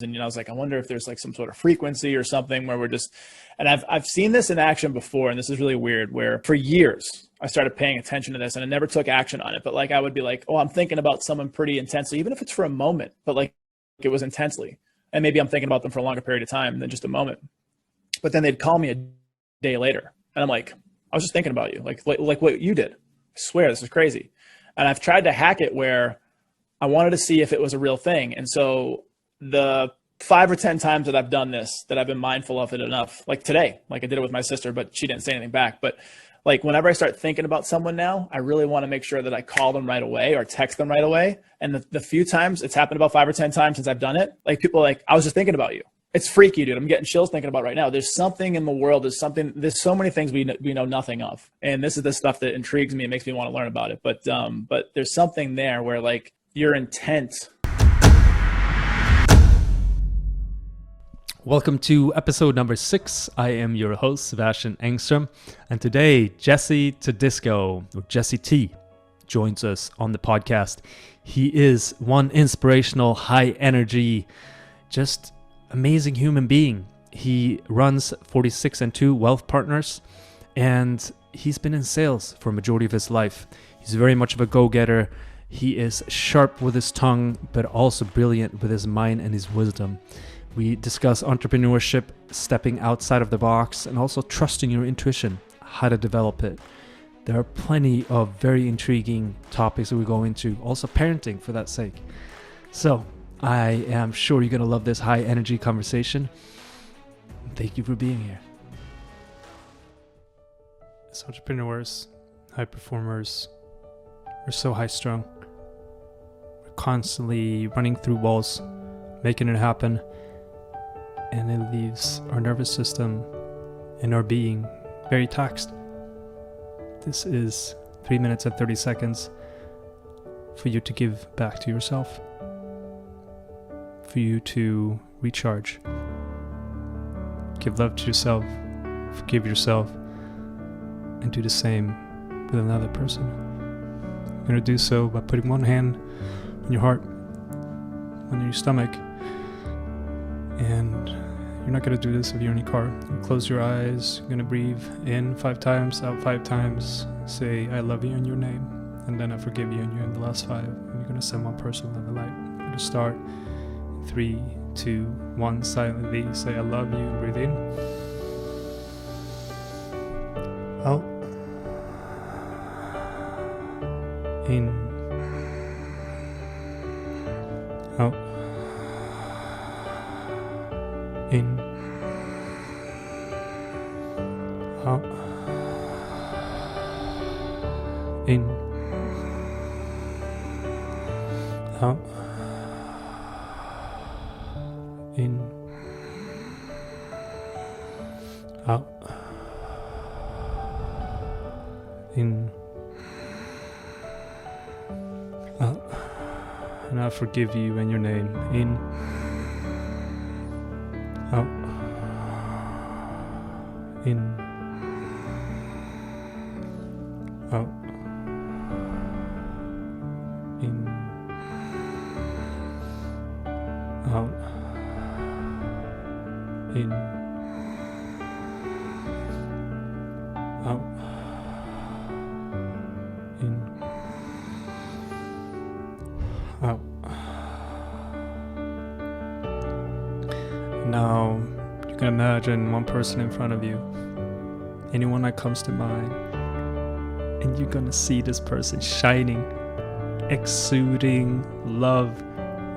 And, I was like, I wonder if there's like some sort of frequency or something where we're just, and I've seen this in action before. And this is really weird, where for years I started paying attention to this and I never took action on it. But like, I would be like, oh, I'm thinking about someone pretty intensely, even if it's for a moment, but like it was intensely. And maybe I'm thinking about them for a longer period of time than just a moment. But then they'd call me a day later. And I'm like, I was just thinking about you, like what you did. I swear, this is crazy. And I've tried to hack it where I wanted to see if it was a real thing. And so the 5 or 10 times that I've done this, that I've been mindful of it enough, like today, like I did it with my sister, but she didn't say anything back. But like whenever I start thinking about someone now, I really want to make sure that I call them right away or text them right away. And the few times, it's happened about 5 or 10 times since I've done it, like people are like, I was just thinking about you. It's freaky, dude. I'm getting chills thinking about it right now. There's something in the world. There's so many things we know nothing of. And this is the stuff that intrigues me and makes me want to learn about it. But there's something there where like your intent. Welcome to episode number 6. I am your host, Sebastian Engstrom. And today, Jesse Todisco, or Jesse T, joins us on the podcast. He is one inspirational, high energy, just amazing human being. He runs 46&2 Wealth Partners, and he's been in sales for a majority of his life. He's very much of a go-getter. He is sharp with his tongue, but also brilliant with his mind and his wisdom. We discuss entrepreneurship, stepping outside of the box, and also trusting your intuition, how to develop it. There are plenty of very intriguing topics that we go into, also parenting for that sake. So I am sure you're going to love this high energy conversation. Thank you for being here. As entrepreneurs, high performers, we're so high strung. We're constantly running through walls, making it happen. And it leaves our nervous system and our being very taxed. This is 3 minutes and 30 seconds for you to give back to yourself, for you to recharge, give love to yourself, forgive yourself, and do the same with another person. You're going to do so by putting one hand on your heart, one on your stomach, and you're not going to do this if you're in your car. You close your eyes. You're going to breathe in 5 times, out 5 times. Say, I love you in your name. And then I forgive you, and you're in the last 5. And you're going to send one person to the light. You're going to start 3, 2, 1. Silently say, I love you, and breathe in. Out. In. Out. In, out, in, out, in, out, in, out. And I forgive you in your name. In, out, in, out, in, out, in, out, in, out. Now, you can imagine one person in front of you, anyone that comes to mind, and you're gonna see this person shining, exuding love,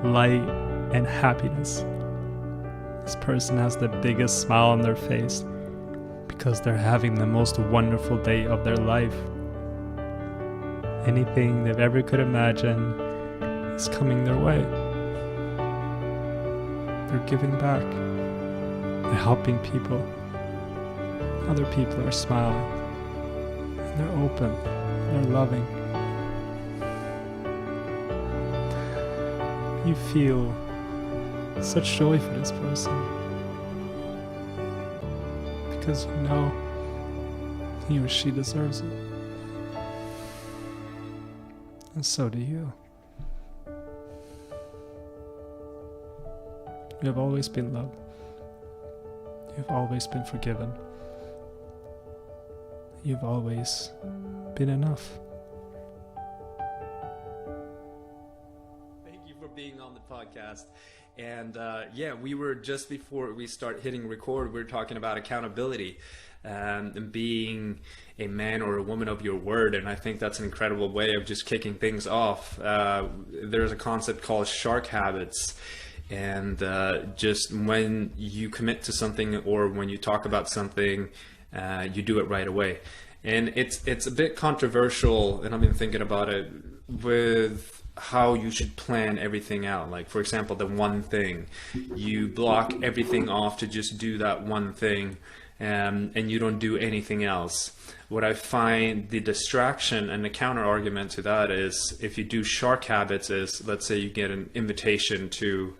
light, and happiness. This person has the biggest smile on their face because they're having the most wonderful day of their life. Anything they've ever could imagine is coming their way. They're giving back. They're helping people. Other people are smiling. And they're open. They're loving. You feel such joy for this person because you know he or she deserves it. And so do you. You have always been loved. You've always been forgiven. You've always been enough. Thank you for being on the podcast. And yeah, we were just before we start hitting record, we were talking about accountability and being a man or a woman of your word. And I think that's an incredible way of just kicking things off. There's a concept called shark habits. And just when you commit to something or when you talk about something, you do it right away. And it's a bit controversial, and I've been thinking about it with how you should plan everything out. Like, for example, the one thing. You block everything off to just do that one thing, and you don't do anything else. What I find the distraction and the counter argument to that is, if you do shark habits, is, let's say you get an invitation to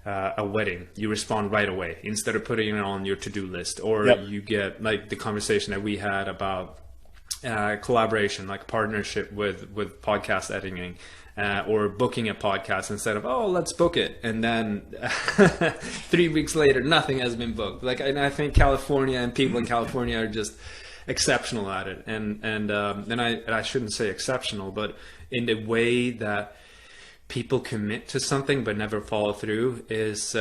a wedding, you respond right away instead of putting it on your to-do list. Or you get like the conversation that we had about collaboration, like partnership with podcast editing, or booking a podcast instead of, oh, let's book it, and then 3 weeks later nothing has been booked. Like, and I think California and people in California are just exceptional at it, and I shouldn't say exceptional, but in the way that people commit to something but never follow through is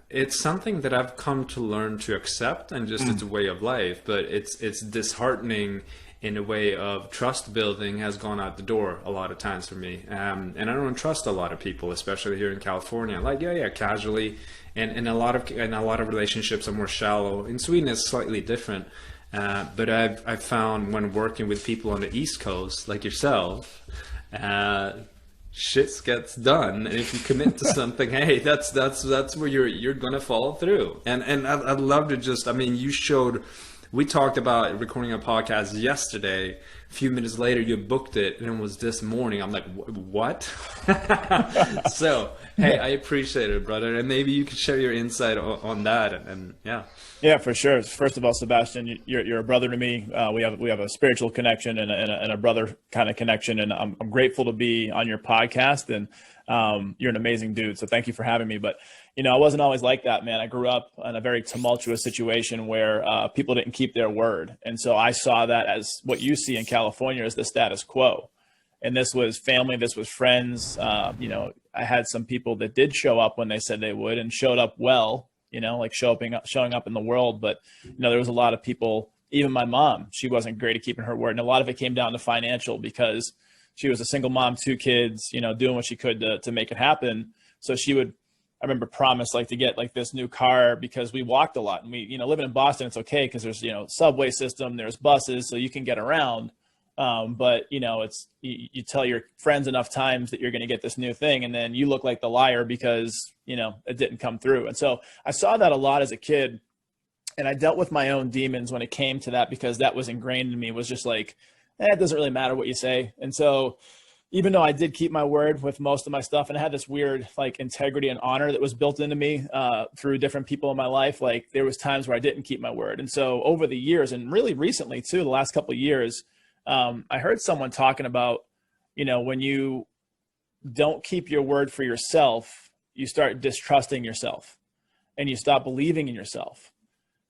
it's something that I've come to learn to accept, and just it's a way of life. But it's disheartening in a way of trust building has gone out the door a lot of times for me, and I don't trust a lot of people, especially here in California. Like casually, and a lot of relationships are more shallow. In Sweden it's slightly different, but I've found when working with people on the East Coast like yourself, shit gets done, and if you commit to something, hey, that's where you're gonna follow through. And I'd love to just, I mean, we talked about recording a podcast yesterday. A few minutes later you booked it, and it was this morning. I'm like, what? So hey, I appreciate it, brother, and maybe you could share your insight on that. And yeah, for sure. First of all, Sebastian, you're a brother to me. We have a spiritual connection and a brother kind of connection, and I'm grateful to be on your podcast. And you're an amazing dude, so thank you for having me. But I wasn't always like that, man. I grew up in a very tumultuous situation where people didn't keep their word, and so I saw that as what you see in California as the status quo. And this was family, this was friends. I had some people that did show up when they said they would, and showed up well. Like showing up in the world. But, there was a lot of people, even my mom, she wasn't great at keeping her word. And a lot of it came down to financial, because she was a single mom, 2 kids, doing what she could to make it happen. So she would, I remember, promise like to get like this new car, because we walked a lot, and we, living in Boston, it's okay, because there's, subway system, there's buses, so you can get around. But it's, you tell your friends enough times that you're going to get this new thing, and then you look like the liar because, it didn't come through. And so I saw that a lot as a kid, and I dealt with my own demons when it came to that, because that was ingrained in me, was just like, it doesn't really matter what you say. And so even though I did keep my word with most of my stuff, and I had this weird like integrity and honor that was built into me through different people in my life, like there was times where I didn't keep my word. And so over the years, and really recently too, the last couple of years, I heard someone talking about, when you don't keep your word for yourself, you start distrusting yourself, and you stop believing in yourself.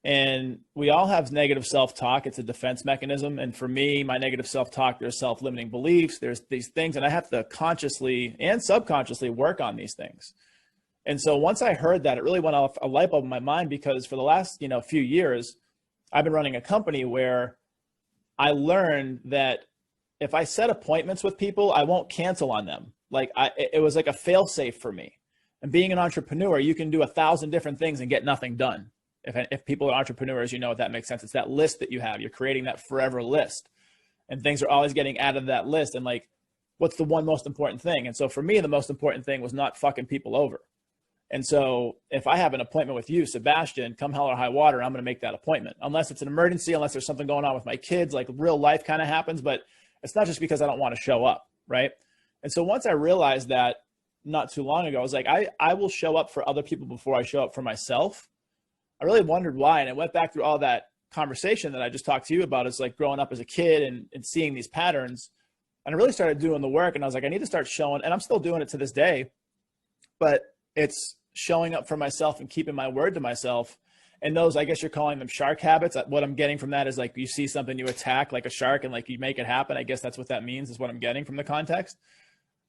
And we all have negative self-talk. It's a defense mechanism. And for me, my negative self-talk, there's self-limiting beliefs, there's these things, and I have to consciously and subconsciously work on these things. And so once I heard that, it really went off a light bulb in my mind, because for the last, few years, I've been running a company where I learned that if I set appointments with people, I won't cancel on them. Like it was like a fail safe for me. And being an entrepreneur, you can do 1,000 different things and get nothing done. If people are entrepreneurs, if that makes sense. It's that list that you have. You're creating that forever list, and things are always getting added to that list. And like, what's the one most important thing? And so for me, the most important thing was not fucking people over. And so if I have an appointment with you, Sebastian, come hell or high water, I'm going to make that appointment, unless it's an emergency, unless there's something going on with my kids, like real life kind of happens. But it's not just because I don't want to show up, right? And so once I realized that not too long ago, I was like, I will show up for other people before I show up for myself. I really wondered why. And I went back through all that conversation that I just talked to you about. It's like growing up as a kid and seeing these patterns. And I really started doing the work, and I was like, I need to start showing, and I'm still doing it to this day, but it's showing up for myself and keeping my word to myself. And those, I guess you're calling them shark habits. What I'm getting from that is like, you see something, you attack like a shark and like you make it happen. I guess that's what that means, is what I'm getting from the context.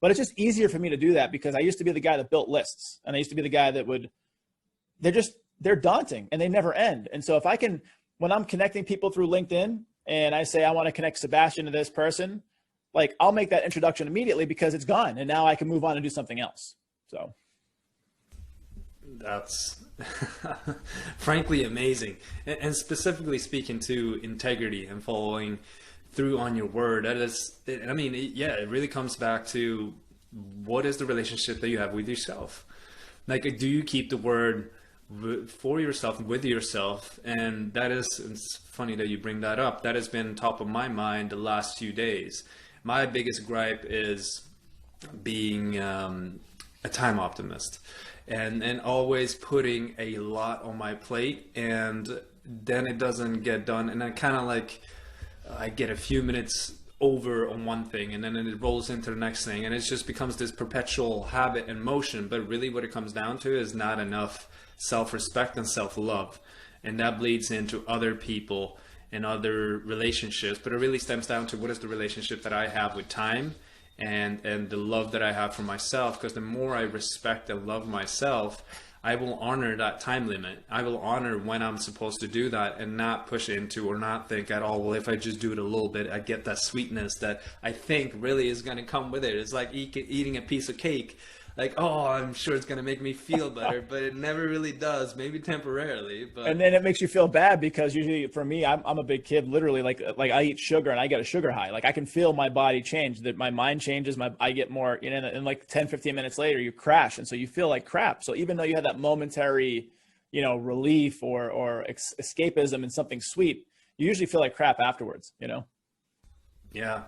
But it's just easier for me to do that because I used to be the guy that built lists, and I used to be the guy that would, they're daunting and they never end. And so if I can, when I'm connecting people through LinkedIn and I say, I want to connect Sebastian to this person, like I'll make that introduction immediately because it's gone. And now I can move on and do something else. So that's frankly amazing. And specifically speaking to integrity and following through on your word, that is, I mean, yeah, it really comes back to what is the relationship that you have with yourself? Like, do you keep the word for yourself and with yourself? And that is, it's funny that you bring that up. That has been top of my mind the last few days. My biggest gripe is being a time optimist and always putting a lot on my plate, and then it doesn't get done. And I kind of like, I get a few minutes over on one thing and then it rolls into the next thing, and it just becomes this perpetual habit and motion. But really what it comes down to is not enough self-respect and self-love, and that bleeds into other people and other relationships. But it really stems down to what is the relationship that I have with time and the love that I have for myself. Because the more I respect and love myself, I will honor that time limit. I will honor when I'm supposed to do that and not push into or not think at all, well, if I just do it a little bit, I get that sweetness that I think really is going to come with it. It's like eating a piece of cake. Like, oh, I'm sure it's going to make me feel better, but it never really does, maybe temporarily. But and then it makes you feel bad because usually for me, I'm a big kid, literally like I eat sugar and I get a sugar high. Like I can feel my body change, that my mind changes, I get more, you know, and like 10, 15 minutes later you crash. And so you feel like crap. So even though you had that momentary, you know, relief or escapism and something sweet, you usually feel like crap afterwards, you know? Yeah.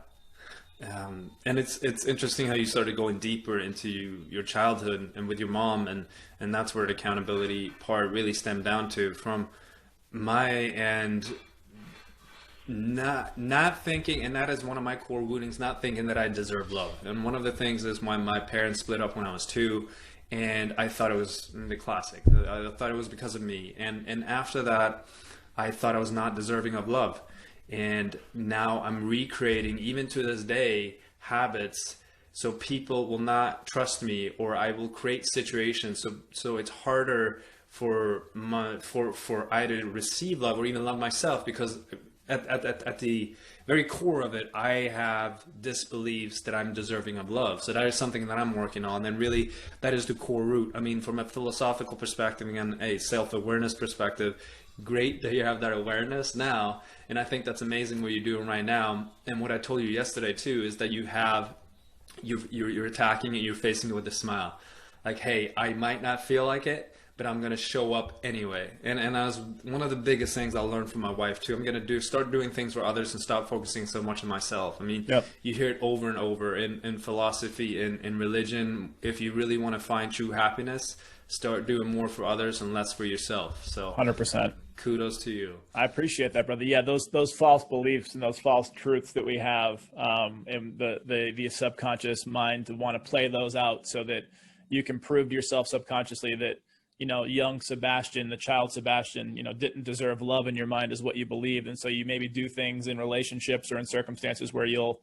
And it's interesting how you started going deeper into your childhood and with your mom, and that's where the accountability part really stemmed down to. From my end, not thinking, and that is one of my core woundings, not thinking that I deserve love. And one of the things is when my parents split up when I was 2, and I thought it was the classic. I thought it was because of me, and after that, I thought I was not deserving of love. And now I'm recreating, even to this day, habits so people will not trust me, or I will create situations so it's harder for I to receive love or even love myself, because at the very core of it, I have disbeliefs that I'm deserving of love. So that is something that I'm working on, and really that is the core root. I mean, from a philosophical perspective and a self-awareness perspective, great that you have that awareness now, and I think that's amazing what you're doing right now. And what I told you yesterday too is that you're attacking it, you're facing it with a smile, like, hey, I might not feel like it, but I'm gonna show up anyway. And that was one of the biggest things I learned from my wife too. I'm gonna start doing things for others and stop focusing so much on myself. I mean, yep. You hear it over and over in philosophy, in religion. If you really want to find true happiness, start doing more for others and less for yourself. So 100%. Kudos to you. I appreciate that, brother. Yeah, those false beliefs and those false truths that we have in the subconscious mind, to want to play those out so that you can prove to yourself subconsciously that, you know, young Sebastian, the child Sebastian, you know, didn't deserve love in your mind, is what you believe. And so you maybe do things in relationships or in circumstances where you'll,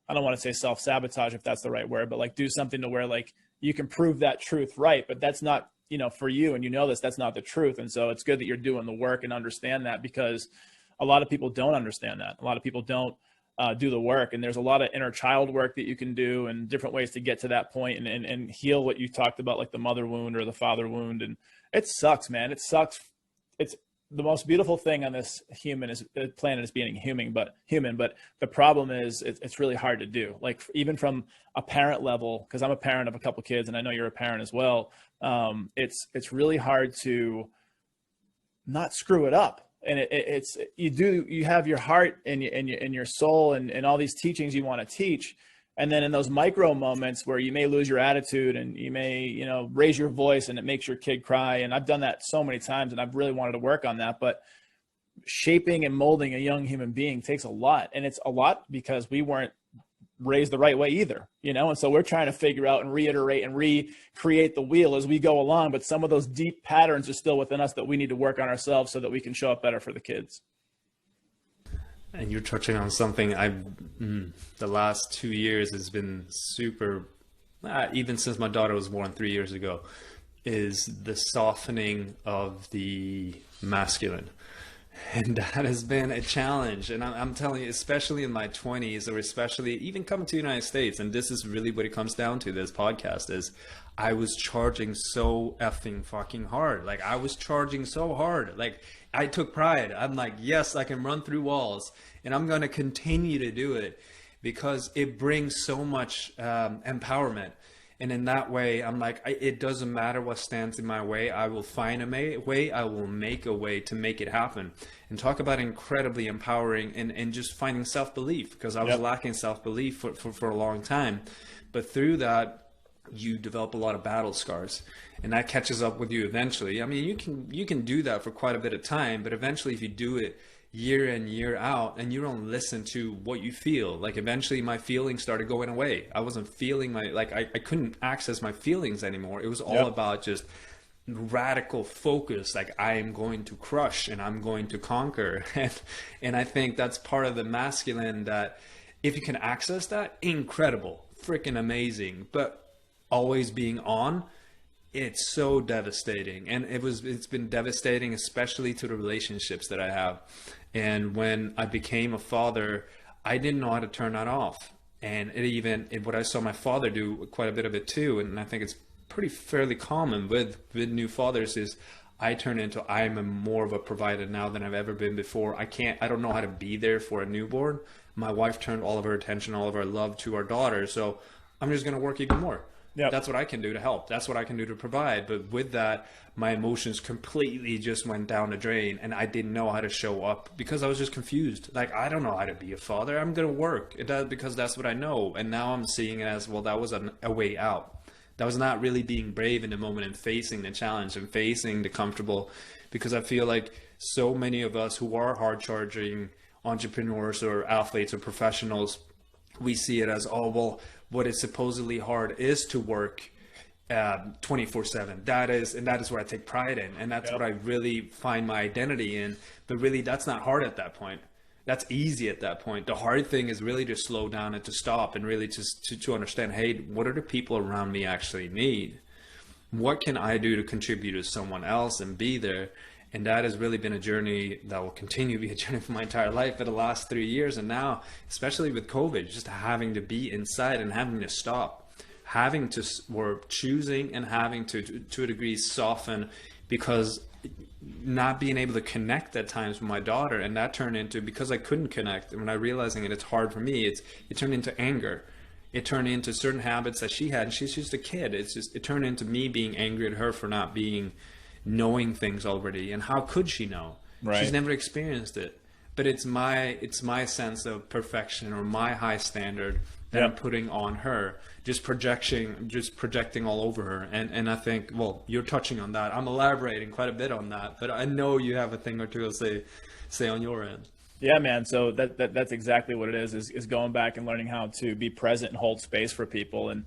I don't want to say self-sabotage if that's the right word, but like do something to where like you can prove that truth right, but that's not, you know, for you, and you know that's not the truth. And so it's good that you're doing the work and understand that, because a lot of people don't understand that. A lot of people don't do the work, and there's a lot of inner child work that you can do and different ways to get to that point and heal what you talked about, like the mother wound or the father wound. And it sucks, man. It sucks. It's the most beautiful thing on this planet is being human, but the problem is it's really hard to do. Like even from a parent level, because I'm a parent of a couple kids and I know you're a parent as well. It's really hard to not screw it up. And you have your heart and your soul and all these teachings you want to teach. And then in those micro moments where you may lose your attitude and you may, you know, raise your voice and it makes your kid cry. And I've done that so many times and I've really wanted to work on that. But shaping and molding a young human being takes a lot. And it's a lot because we weren't raised the right way either, you know? And so we're trying to figure out and reiterate and recreate the wheel as we go along. But some of those deep patterns are still within us that we need to work on ourselves so that we can show up better for the kids. And you're touching on something the last 2 years has been super, even since my daughter was born 3 years ago, is the softening of the masculine. And that has been a challenge. And I'm telling you, especially in my 20s, or especially even coming to the United States, and this is really what it comes down to, this podcast, is I was charging so effing fucking hard. Like, I was charging so hard. Like, I took pride. I'm like, yes, I can run through walls, and I'm going to continue to do it because it brings so much empowerment. And in that way, I'm like, it doesn't matter what stands in my way. I will find a way. I will make a way to make it happen. And talk about incredibly empowering and just finding self-belief, because I was lacking self-belief for a long time. But through that, you develop a lot of battle scars, and that catches up with you eventually. I mean, you can do that for quite a bit of time, but eventually if you do it year in, year out, and you don't listen to what you feel, like eventually my feelings started going away. I wasn't feeling I couldn't access my feelings anymore. It was all about just radical focus. Like, I am going to crush and I'm going to conquer. And I think that's part of the masculine, that if you can access that, incredible, freaking amazing. But always being on, it's so devastating. And it's been devastating, especially to the relationships that I have. And when I became a father, I didn't know how to turn that off. And what I saw my father do quite a bit of it too, and I think it's pretty fairly common with new fathers, is I'm more of a provider now than I've ever been before. I don't know how to be there for a newborn. My wife turned all of her attention, all of her love to our daughter. So I'm just going to work even more. Yep. That's what I can do to help. That's what I can do to provide. But with that, my emotions completely just went down the drain, and I didn't know how to show up because I was just confused. Like, I don't know how to be a father. I'm going to work because that's what I know. And now I'm seeing it as, well, that was a way out. That was not really being brave in the moment and facing the challenge and facing the comfortable, because I feel like so many of us who are hard charging entrepreneurs or athletes or professionals, we see it as, oh, well, what is supposedly hard is to work 24/7. That is where I take pride in, and that's what I really find my identity in. But really, that's not hard at that point. That's easy at that point. The hard thing is really to slow down and to stop and really just to understand, hey, what do the people around me actually need? What can I do to contribute to someone else and be there? And that has really been a journey that will continue to be a journey for my entire life for the last 3 years. And now, especially with COVID, just having to be inside and having to stop, we're choosing and having to a degree soften, because not being able to connect at times with my daughter, and that turned into, because I couldn't connect, and when I realizing it's hard for me, it turned into anger. It turned into certain habits that she had, and she's just a kid. It turned into me being angry at her for not knowing things already. And how could she know? Right. She's never experienced it. But it's my sense of perfection, or my high standard that I'm putting on her, just projecting all over her. And I think, well, you're touching on that. I'm elaborating quite a bit on that, but I know you have a thing or two to say on your end. Yeah, man. So that's exactly what it is going back and learning how to be present and hold space for people. And,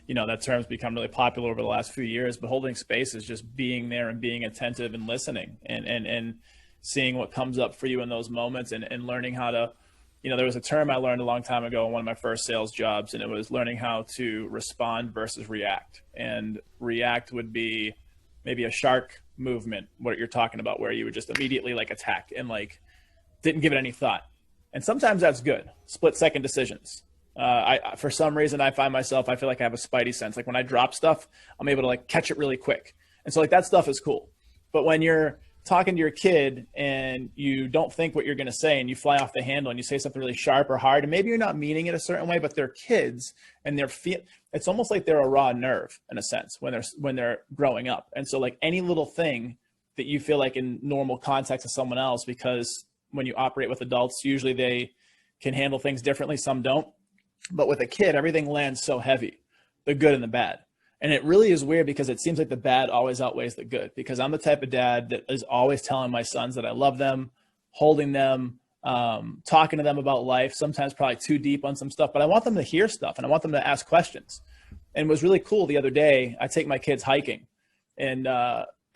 you know, that term's become really popular over the last few years, but holding space is just being there and being attentive and listening and seeing what comes up for you in those moments, and learning how to, you know, there was a term I learned a long time ago in one of my first sales jobs, and it was learning how to respond versus react. And react would be maybe a shark movement, what you're talking about, where you would just immediately like attack and like didn't give it any thought. And sometimes that's good. Split second decisions. For some reason, I find myself, I feel like I have a spidey sense. Like when I drop stuff, I'm able to like catch it really quick. And so like that stuff is cool. But when you're talking to your kid and you don't think what you're going to say, and you fly off the handle and you say something really sharp or hard, and maybe you're not meaning it a certain way, but they're kids and it's almost like they're a raw nerve in a sense when they're growing up. And so like any little thing that you feel like in normal context of someone else, because when you operate with adults, usually they can handle things differently. Some don't. But with a kid, everything lands so heavy, the good and the bad. And it really is weird, because it seems like the bad always outweighs the good, because I'm the type of dad that is always telling my sons that I love them, holding them, talking to them about life, sometimes probably too deep on some stuff, but I want them to hear stuff and I want them to ask questions. And it was really cool the other day, I take my kids hiking, and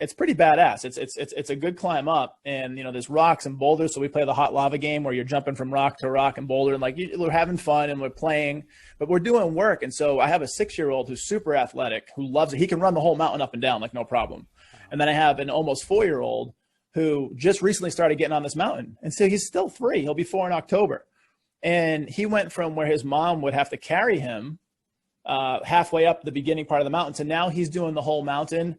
it's pretty badass. It's a good climb up, and there's rocks and boulders. So we play the hot lava game where you're jumping from rock to rock and boulder, and we're having fun and we're playing, but we're doing work. And so I have a 6-year-old who's super athletic, who loves it. He can run the whole mountain up and down, like no problem. And then I have an almost 4-year-old who just recently started getting on this mountain. And so he's still 3. He'll be 4 in October. And he went from where his mom would have to carry him halfway up the beginning part of the mountain to now he's doing the whole mountain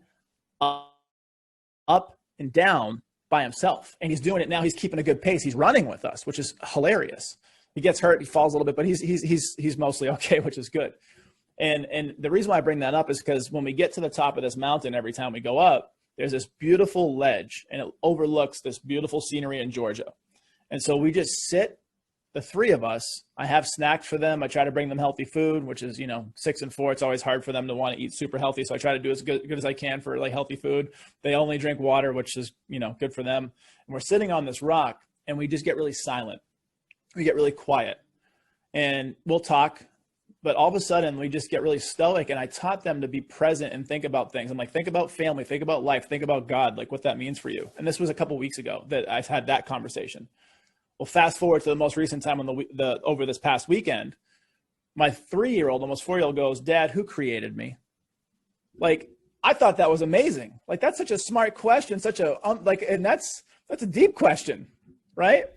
up and down by himself. And he's doing it now. He's keeping a good pace. He's running with us, which is hilarious. He gets hurt. He falls a little bit, but he's mostly okay, which is good. And the reason why I bring that up is because when we get to the top of this mountain, every time we go up, there's this beautiful ledge, and it overlooks this beautiful scenery in Georgia. And so we just sit, the 3 of us. I have snacks for them. I try to bring them healthy food, which is, 6 and 4. It's always hard for them to want to eat super healthy. So I try to do as good as I can for healthy food. They only drink water, which is, good for them. And we're sitting on this rock, and we just get really silent. We get really quiet, and we'll talk. But all of a sudden we just get really stoic, and I taught them to be present and think about things. I'm like, think about family, think about life, think about God, like what that means for you. And this was a couple of weeks ago that I've had that conversation. Well, fast forward to the most recent time on over this past weekend, my 3-year-old, almost 4-year-old goes, "Dad, who created me?" Like, I thought that was amazing. Like, that's such a smart question, and that's a deep question, right?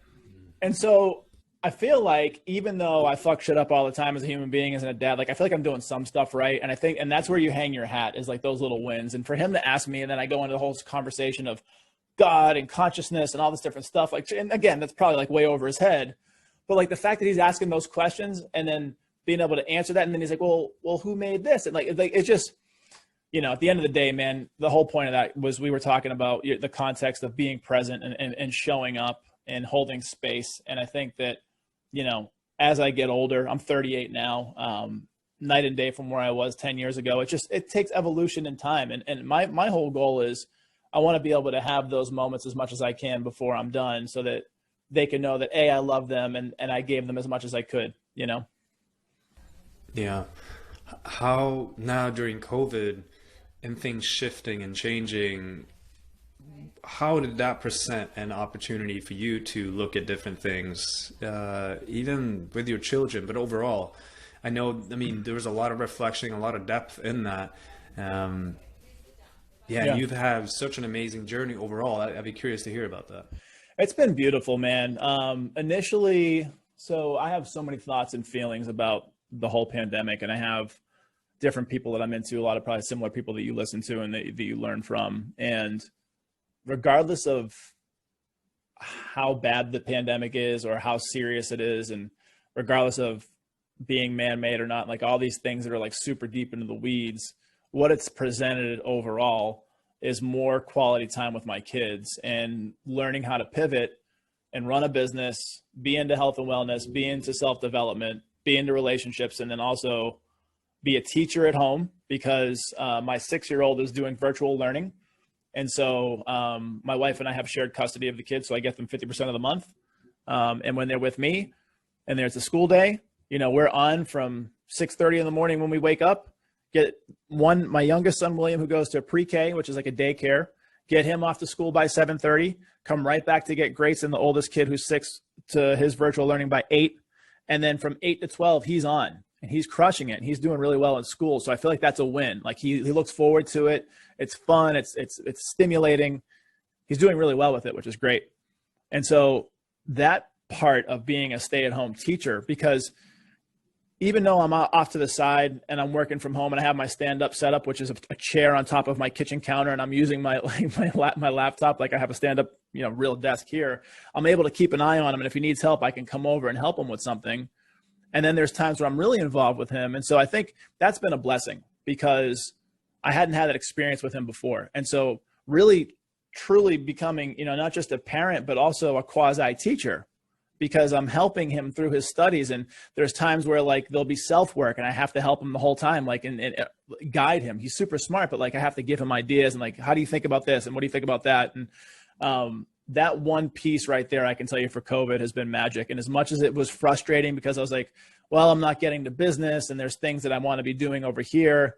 And so I feel like even though I fuck shit up all the time as a human being, as a dad, I feel like I'm doing some stuff right. And that's where you hang your hat, is those little wins. And for him to ask me, and then I go into the whole conversation of God and consciousness and all this different stuff, and again, that's probably way over his head, but the fact that he's asking those questions and then being able to answer that. And then he's like, well, who made this? And it's just, at the end of the day, man, the whole point of that was we were talking about the context of being present and showing up and holding space. And I think that, as I get older, I'm 38 now, night and day from where I was 10 years ago. It takes evolution and time. And my whole goal is I want to be able to have those moments as much as I can before I'm done, so that they can know that, A, I love them and I gave them as much as I could, Yeah. How now during COVID and things shifting and changing, how did that present an opportunity for you to look at different things, even with your children, but overall? There was a lot of reflection, a lot of depth in that. Yeah. You've had such an amazing journey overall. I'd be curious to hear about that. It's been beautiful, man. Initially, so I have so many thoughts and feelings about the whole pandemic, and I have different people that I'm into, a lot of probably similar people that you listen to and that you learn from. And regardless of how bad the pandemic is or how serious it is, and regardless of being man-made or not, all these things that are super deep into the weeds, what it's presented overall is more quality time with my kids and learning how to pivot and run a business, be into health and wellness, be into self-development, be into relationships, and then also be a teacher at home, because my 6-year-old is doing virtual learning. And so my wife and I have shared custody of the kids, so I get them 50% of the month. And when they're with me and there's a school day, we're on from 6:30 in the morning when we wake up, get my youngest son, William, who goes to pre-K, which is like a daycare, get him off to school by 7:30, come right back to get Grayson, the oldest kid who's 6, to his virtual learning by 8. And then from 8 to 12, he's on. And he's crushing it. And he's doing really well in school. So I feel like that's a win. He looks forward to it. It's fun. It's stimulating. He's doing really well with it, which is great. And so that part of being a stay-at-home teacher, because even though I'm off to the side and I'm working from home and I have my stand-up setup, which is a chair on top of my kitchen counter, and I'm using my laptop, I have a stand-up, real desk here, I'm able to keep an eye on him. And if he needs help, I can come over and help him with something. And then there's times where I'm really involved with him. And so I think that's been a blessing, because I hadn't had that experience with him before. And so really, truly becoming, not just a parent, but also a quasi teacher, because I'm helping him through his studies. And there's times where there'll be self-work and I have to help him the whole time, and guide him. He's super smart, but I have to give him ideas and how do you think about this? And what do you think about that? And that one piece right there, I can tell you for COVID has been magic. And as much as it was frustrating because I was like, well, I'm not getting to business and there's things that I want to be doing over here.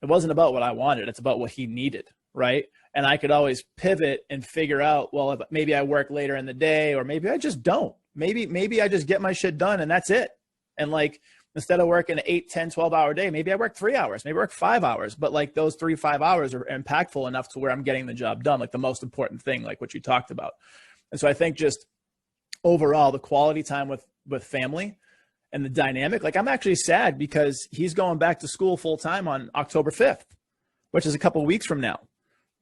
It wasn't about what I wanted. It's about what he needed. Right. And I could always pivot and figure out, well, maybe I work later in the day, or maybe I just don't. Maybe I just get my shit done and that's it. And like, instead of working an 8, 10, 12-hour day, maybe I work 3 hours, maybe I work 5 hours, but like those 3, 5 hours are impactful enough to where I'm getting the job done, like the most important thing, like what you talked about. And so I think just overall, the quality time with family and the dynamic, like I'm actually sad because he's going back to school full time on October 5th, which is a couple of weeks from now.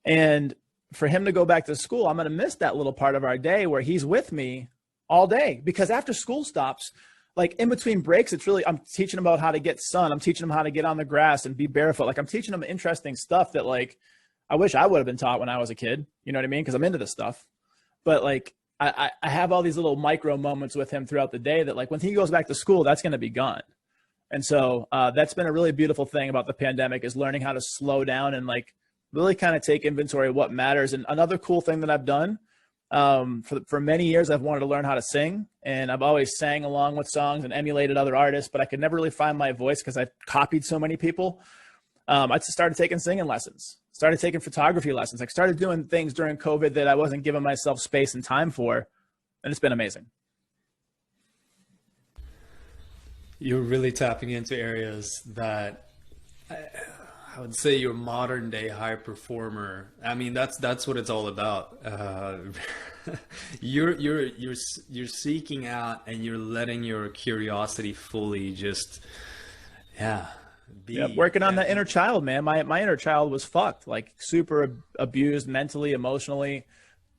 And for him to go back to school, I'm going to miss that little part of our day where he's with me all day, because after school stops, like in between breaks, it's really, I'm teaching them about how to get sun. I'm teaching them how to get on the grass and be barefoot. Like I'm teaching them interesting stuff that like, I wish I would have been taught when I was a kid, you know what I mean? Cause I'm into this stuff, but like, I have all these little micro moments with him throughout the day that like when he goes back to school, that's going to be gone. And so that's been a really beautiful thing about the pandemic, is learning how to slow down and like really kind of take inventory of what matters. And another cool thing that I've done, for many years, I've wanted to learn how to sing, and I've always sang along with songs and emulated other artists, but I could never really find my voice because I copied so many people. I just started taking singing lessons, started taking photography lessons. I started doing things during COVID that I wasn't giving myself space and time for. And it's been amazing. You're really tapping into areas that I would say you're modern day high performer. I mean, that's what it's all about. You're seeking out and you're letting your curiosity fully just, be. Yeah, working on that inner child, man. My inner child was fucked, like super abused mentally, emotionally,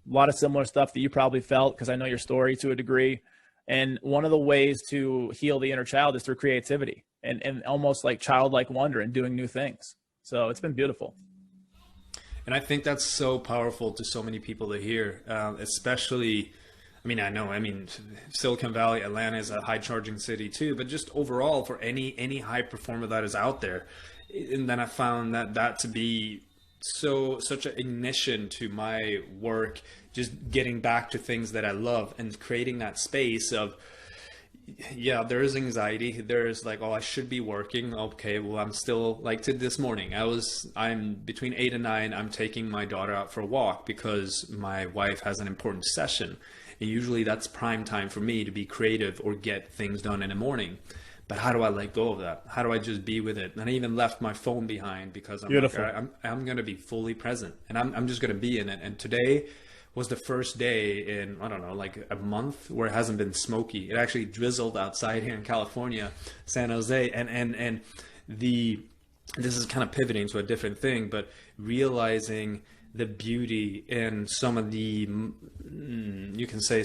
a lot of similar stuff that you probably felt, because I know your story to a degree. And one of the ways to heal the inner child is through creativity and almost like childlike wonder and doing new things. So it's been beautiful. And I think that's so powerful to so many people to hear, especially, Silicon Valley, Atlanta is a high charging city too, but just overall for any high performer that is out there. And then I found that to be such an ignition to my work, just getting back to things that I love and creating that space of, there is anxiety. There's like, I should be working. Okay, well, I'm still like to this morning. I'm between 8 and 9. I'm taking my daughter out for a walk because my wife has an important session. And usually that's prime time for me to be creative or get things done in the morning. But how do I let go of that? How do I just be with it? And I even left my phone behind because I'm like, I'm going to be fully present and I'm just going to be in it. And today was the first day in, I don't know, like a month where it hasn't been smoky. It actually drizzled outside here in California, San Jose. And this is kind of pivoting to a different thing, but realizing the beauty in some of the, you can say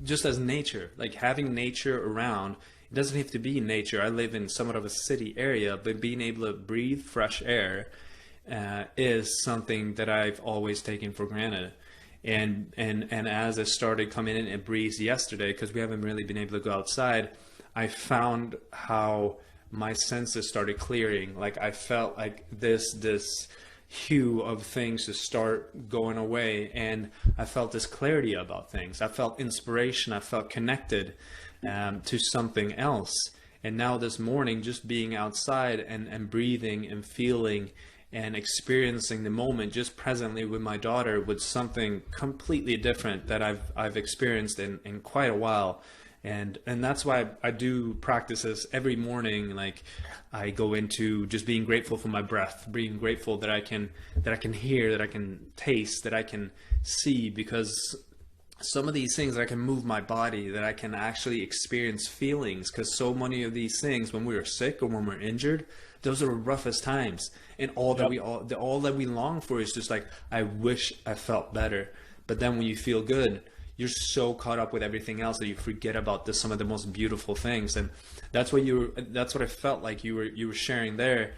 just as nature, like having nature around. It doesn't have to be nature. I live in somewhat of a city area, but being able to breathe fresh air is something that I've always taken for granted. And as I started coming in and breeze yesterday, because we haven't really been able to go outside, I found how my senses started clearing. Like I felt like this hue of things to start going away, and I felt this clarity about things. I felt inspiration. I felt connected to something else. And now this morning, just being outside and breathing and feeling and experiencing the moment just presently with my daughter was something completely different that I've experienced in quite a while. And that's why I do practice this every morning. Like I go into just being grateful for my breath, being grateful that I can hear, that I can taste, that I can see, because some of these things that I can move my body, that I can actually experience feelings, because so many of these things when we are sick or when we're injured, those are the roughest times. And all that we long for is just like, I wish I felt better. But then when you feel good, you're so caught up with everything else that you forget about some of the most beautiful things. And that's what I felt like you were sharing there.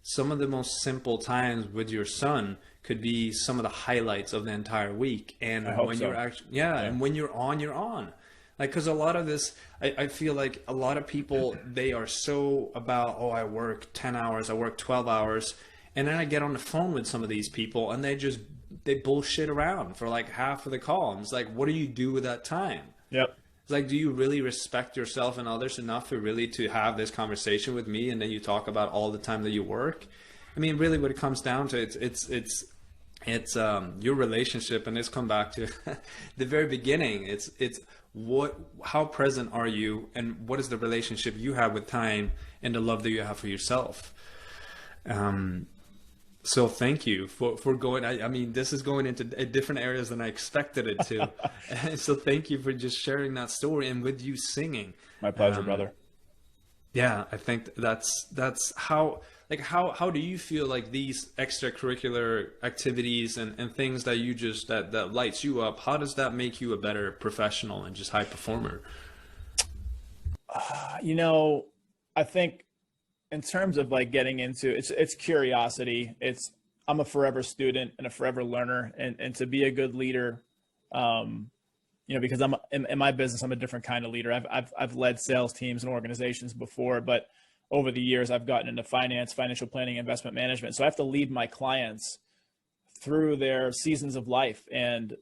Some of the most simple times with your son could be some of the highlights of the entire week. And when you're actually, and when you're on. Like, because a lot of this, I feel like a lot of people, they are so about, I work 10 hours, I work 12 hours. And then I get on the phone with some of these people and they just they bullshit around for like half of the call. And it's like, what do you do with that time? Yep. It's like, do you really respect yourself and others enough for really to have this conversation with me, and then you talk about all the time that you work? I mean, really, what it comes down to, it's your relationship, and it's come back to the very beginning. It's how present are you, and what is the relationship you have with time and the love that you have for yourself. So thank you for going. I mean, this is going into different areas than I expected it to. And so thank you for just sharing that story, and with you singing. My pleasure, brother. Yeah, I think that's how do you feel like these extracurricular activities and things that you just that lights you up, how does that make you a better professional and just high performer? I think in terms of like getting into it's curiosity. I'm a forever student and a forever learner, and to be a good leader, because I'm in my business, I'm a different kind of leader. I've led sales teams and organizations before, but over the years I've gotten into finance, financial planning, investment management. So I have to lead my clients through their seasons of life and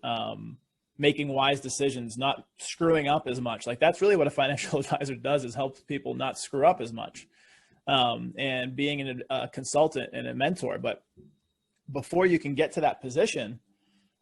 making wise decisions, not screwing up as much. Like that's really what a financial advisor does, is helps people not screw up as much, and being a consultant and a mentor. But before you can get to that position,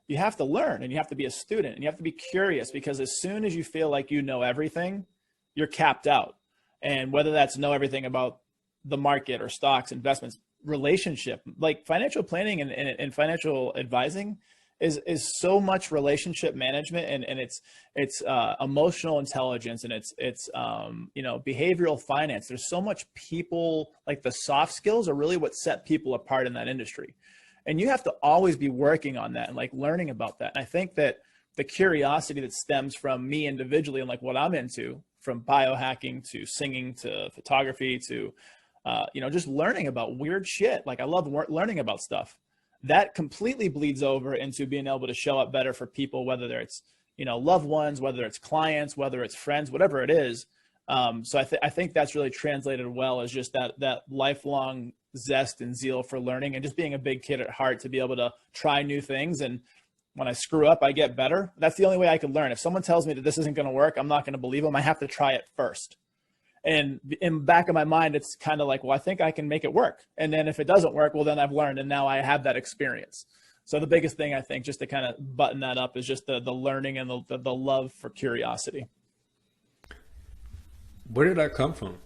you have to learn, and you have to be a student, and you have to be curious, because as soon as you feel like you know everything, you're capped out. And whether that's know everything about the market or stocks, investments, relationship, like financial planning and financial advising is so much relationship management, and it's emotional intelligence, and it's behavioral finance. There's so much people, like the soft skills are really what set people apart in that industry. And you have to always be working on that and like learning about that. And I think that the curiosity that stems from me individually and like what I'm into, from biohacking to singing to photography to, just learning about weird shit. Like I love learning about stuff that completely bleeds over into being able to show up better for people, whether it's, loved ones, whether it's clients, whether it's friends, whatever it is. So I think that's really translated well as just that lifelong zest and zeal for learning, and just being a big kid at heart to be able to try new things. And when I screw up, I get better. That's the only way I can learn. If someone tells me that this isn't going to work, I'm not going to believe them. I have to try it first. And in the back of my mind, it's kind of like, well, I think I can make it work. And then if it doesn't work, well, then I've learned, and now I have that experience. So the biggest thing, I think, just to kind of button that up, is just the learning and the love for curiosity. Where did that come from?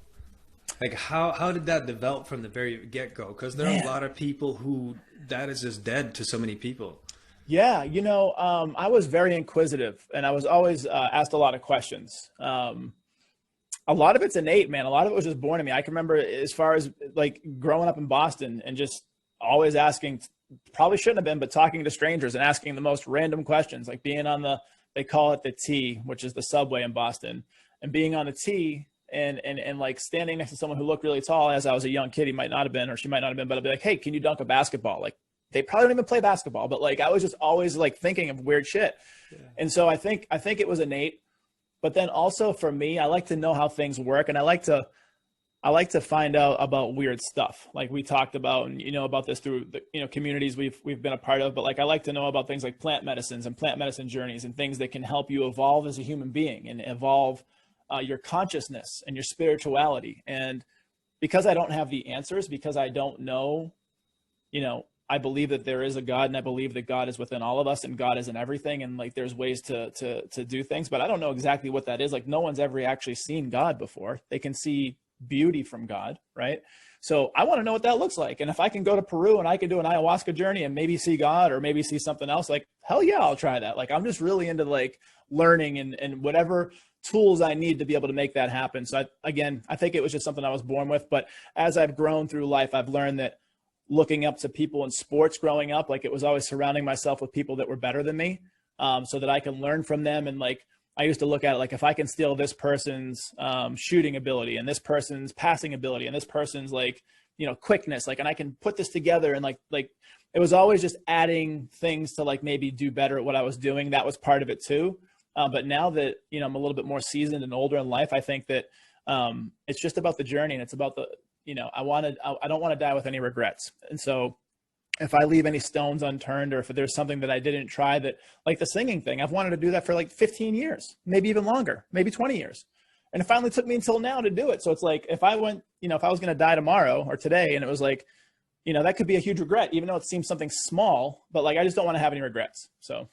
Like how did that develop from the very get-go? Because there are a lot of people who that is just dead to so many people. Yeah, I was very inquisitive, and I was always asked a lot of questions. A lot of it's innate, man. A lot of it was just born in me. I can remember as far as like growing up in Boston and just always asking, probably shouldn't have been, but talking to strangers and asking the most random questions, like being on they call it the T, which is the subway in Boston, and being on the T and like standing next to someone who looked really tall. As I was a young kid, he might not have been, or she might not have been, but I'd be like, hey, can you dunk a basketball? Like, they probably don't even play basketball, but like I was just always like thinking of weird shit. Yeah. And so I think it was innate, but then also for me, I like to know how things work, and I like to find out about weird stuff. Like we talked about, and about this through the communities we've been a part of, but like I like to know about things like plant medicines and plant medicine journeys and things that can help you evolve as a human being and evolve your consciousness and your spirituality. And because I don't have the answers, because I don't know, I believe that there is a God, and I believe that God is within all of us, and God is in everything. And like, there's ways to do things, but I don't know exactly what that is. Like no one's ever actually seen God before. They can see beauty from God, right? So I want to know what that looks like. And if I can go to Peru and I can do an ayahuasca journey and maybe see God, or maybe see something else, like, hell yeah, I'll try that. Like, I'm just really into like learning and whatever tools I need to be able to make that happen. So I think it was just something I was born with, but as I've grown through life, I've learned that looking up to people in sports growing up, like it was always surrounding myself with people that were better than me, so that I can learn from them. And like, I used to look at it like, if I can steal this person's shooting ability, and this person's passing ability, and this person's like, quickness, like, and I can put this together, and like it was always just adding things to like maybe do better at what I was doing. That was part of it too. But now that, I'm a little bit more seasoned and older in life, I think that it's just about the journey, and it's about the, I don't want to die with any regrets. And so if I leave any stones unturned, or if there's something that I didn't try, that like the singing thing, I've wanted to do that for like 15 years, maybe even longer, maybe 20 years. And it finally took me until now to do it. So it's like, if I went, if I was going to die tomorrow or today, and it was like, that could be a huge regret, even though it seems something small, but like, I just don't want to have any regrets. So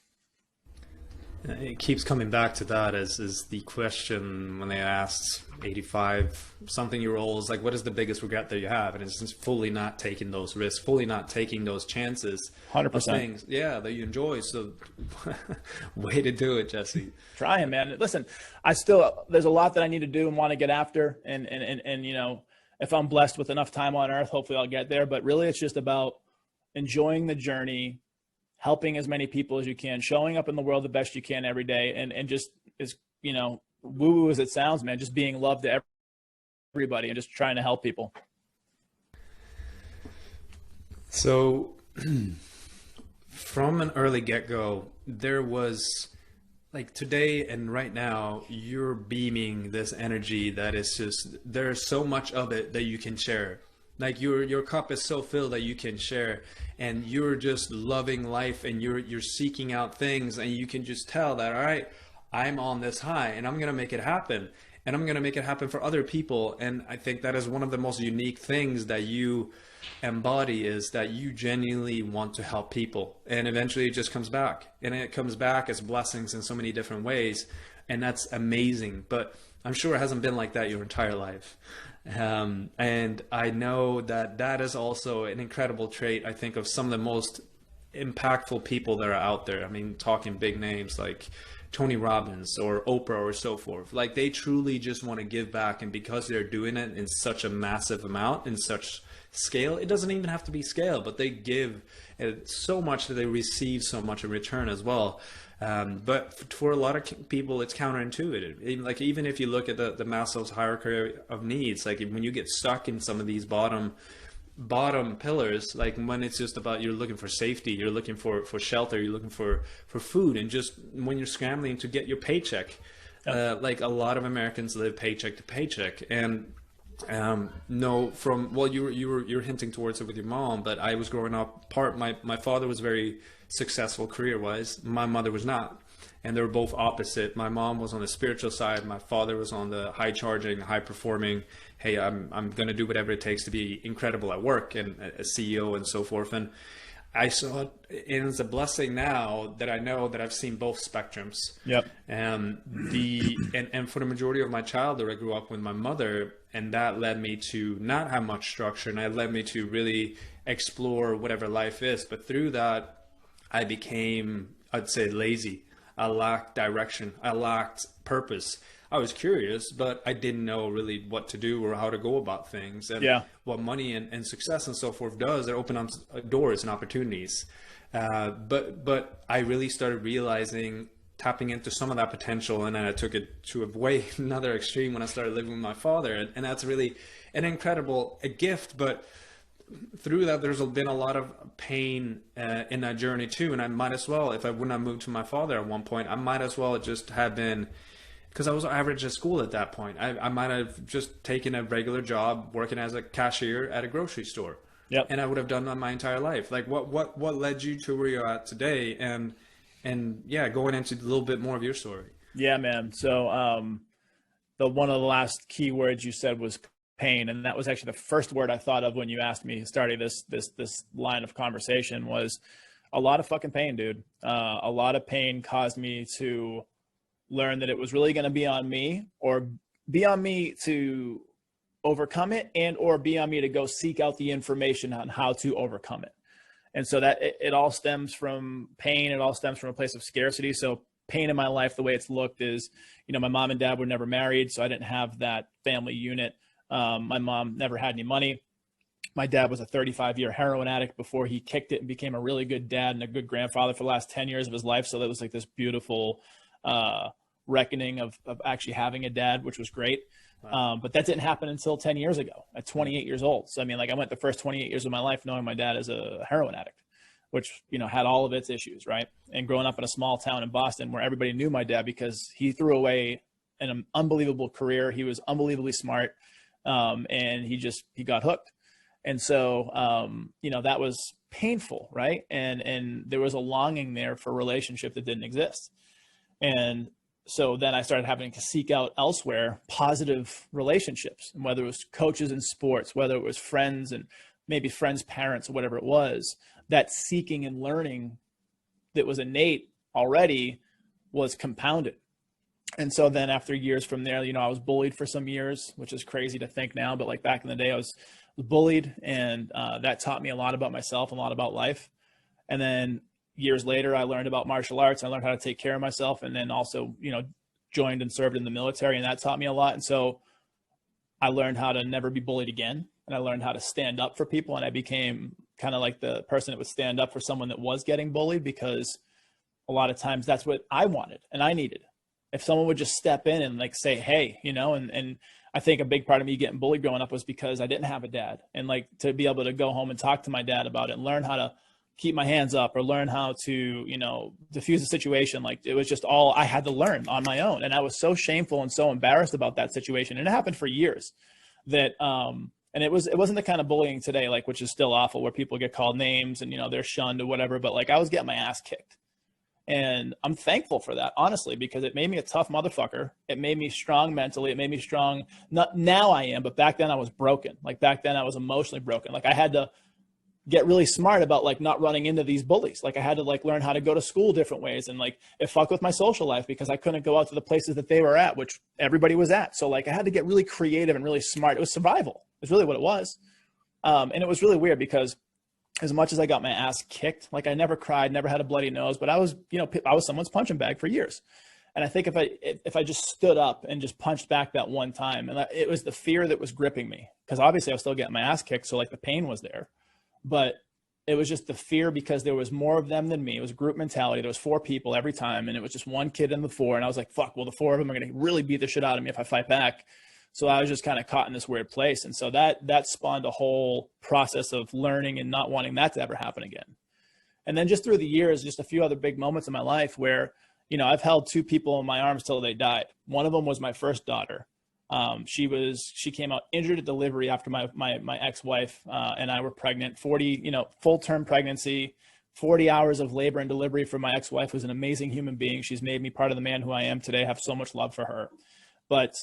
it keeps coming back to that as the question when they asked 85 something year olds, like, what is the biggest regret that you have? And it's just fully not taking those risks, fully not taking those chances. 100%. Things, that you enjoy. So way to do it, Jesse. Trying, man. Listen, there's a lot that I need to do and want to get after. And if I'm blessed with enough time on earth, hopefully I'll get there. But really, it's just about enjoying the journey, helping as many people as you can, showing up in the world the best you can every day. And just as, woo-woo as it sounds, man, just being love to everybody and just trying to help people. So from an early get-go, there was, like, today and right now, you're beaming this energy that is just, there's so much of it that you can share. Like your cup is so filled that you can share, and you're just loving life, and you're seeking out things, and you can just tell that, all right, I'm on this high and I'm going to make it happen, and I'm going to make it happen for other people. And I think that is one of the most unique things that you embody, is that you genuinely want to help people, and eventually it just comes back, and it comes back as blessings in so many different ways. And that's amazing. But I'm sure it hasn't been like that your entire life. And I know that that is also an incredible trait, I think, of some of the most impactful people that are out there. I mean, talking big names like Tony Robbins or Oprah or so forth. Like, they truly just want to give back, and because they're doing it in such a massive amount, in such scale, it doesn't even have to be scale, but they give so much that they receive so much in return as well. But for a lot of people, it's counterintuitive. Even if you look at the Maslow's hierarchy of needs, like when you get stuck in some of these bottom pillars, like when it's just about, you're looking for safety, you're looking for shelter, you're looking for food, and just when you're scrambling to get your paycheck, like a lot of Americans live paycheck to paycheck. And you're hinting towards it with your mom, but I was growing up, my father was very successful career-wise, my mother was not, and they were both opposite. My mom was on the spiritual side, my father was on the high charging, high performing, hey, I'm going to do whatever it takes to be incredible at work, and a CEO and so forth. And I saw it, and it's a blessing now that I know that I've seen both spectrums. Yep. And for the majority of my childhood, I grew up with my mother, and that led me to not have much structure, and that led me to really explore whatever life is. But through that, I became, I'd say, lazy. I lacked direction. I lacked purpose. I was curious, but I didn't know really what to do or how to go about things. And what money and success and so forth does, it opens up doors and opportunities. But I really started realizing, tapping into some of that potential, and then I took it to a way another extreme when I started living with my father. And that's really an incredible gift. But through that, there's been a lot of pain in that journey too. And I might as well, if I wouldn't have moved to my father at one point, I might as well just have been, because I was average at school at that point, I might have just taken a regular job working as a cashier at a grocery store. Yep. And I would have done that my entire life. Like, what led you to where you're at today? And going into a little bit more of your story. Yeah, man. So one of the last key words you said was pain, and that was actually the first word I thought of when you asked me starting this line of conversation. Was a lot of fucking pain, dude. A lot of pain caused me to learn that it was really going to be on me, or be on me to overcome it, and or be on me to go seek out the information on how to overcome it. And so that it all stems from pain. It all stems from a place of scarcity. So pain in my life, the way it's looked is, my mom and dad were never married, so I didn't have that family unit. My mom never had any money. My dad was a 35-year heroin addict before he kicked it and became a really good dad and a good grandfather for the last 10 years of his life. So that was like this beautiful reckoning of actually having a dad, which was great. Wow. But that didn't happen until 10 years ago at 28 years old. So, I mean, like, I went the first 28 years of my life knowing my dad is a heroin addict, which, had all of its issues, right? And growing up in a small town in Boston where everybody knew my dad because he threw away an unbelievable career. He was unbelievably smart. And he got hooked. And so, that was painful, right? And there was a longing there for a relationship that didn't exist. And so then I started having to seek out elsewhere positive relationships, and whether it was coaches in sports, whether it was friends and maybe friends' parents or whatever it was, that seeking and learning that was innate already was compounded. And so then after years from there, I was bullied for some years, which is crazy to think now, but like back in the day, I was bullied, and that taught me a lot about myself, a lot about life. And then years later, I learned about martial arts. I learned how to take care of myself, and then also, joined and served in the military, and that taught me a lot. And so I learned how to never be bullied again, and I learned how to stand up for people, and I became kind of like the person that would stand up for someone that was getting bullied, because a lot of times that's what I wanted and I needed. If someone would just step in and like say, hey, and I think a big part of me getting bullied growing up was because I didn't have a dad, and like to be able to go home and talk to my dad about it and learn how to keep my hands up or learn how to, diffuse the situation. Like it was just all I had to learn on my own. And I was so shameful and so embarrassed about that situation. And it happened for years that, and it wasn't the kind of bullying today, like, which is still awful, where people get called names and, they're shunned or whatever, but like I was getting my ass kicked. And I'm thankful for that, honestly, because it made me a tough motherfucker. It made me strong mentally. It made me strong. Not now I am, but back then I was broken. Like back then I was emotionally broken. Like I had to get really smart about like not running into these bullies. Like I had to like learn how to go to school different ways, and like it fucked with my social life because I couldn't go out to the places that they were at, which everybody was at. So like I had to get really creative and really smart. It was survival. It's really what it was. And it was really weird because as much as I got my ass kicked, like I never cried, never had a bloody nose, but I was, I was someone's punching bag for years. And I think if I just stood up and just punched back that one time, and it was the fear that was gripping me, because obviously I was still getting my ass kicked. So like the pain was there, but it was just the fear because there was more of them than me. It was a group mentality. There was 4 people every time, and it was just one kid in the 4. And I was like, fuck, well, the 4 of them are going to really beat the shit out of me if I fight back. So I was just kind of caught in this weird place. And so that spawned a whole process of learning and not wanting that to ever happen again. And then just through the years, just a few other big moments in my life where, I've held 2 people in my arms till they died. One of them was my first daughter. She came out injured at delivery after my ex-wife and I were pregnant, 40, full-term pregnancy, 40 hours of labor and delivery for my ex-wife, who's an amazing human being. She's made me part of the man who I am today. I have so much love for her. But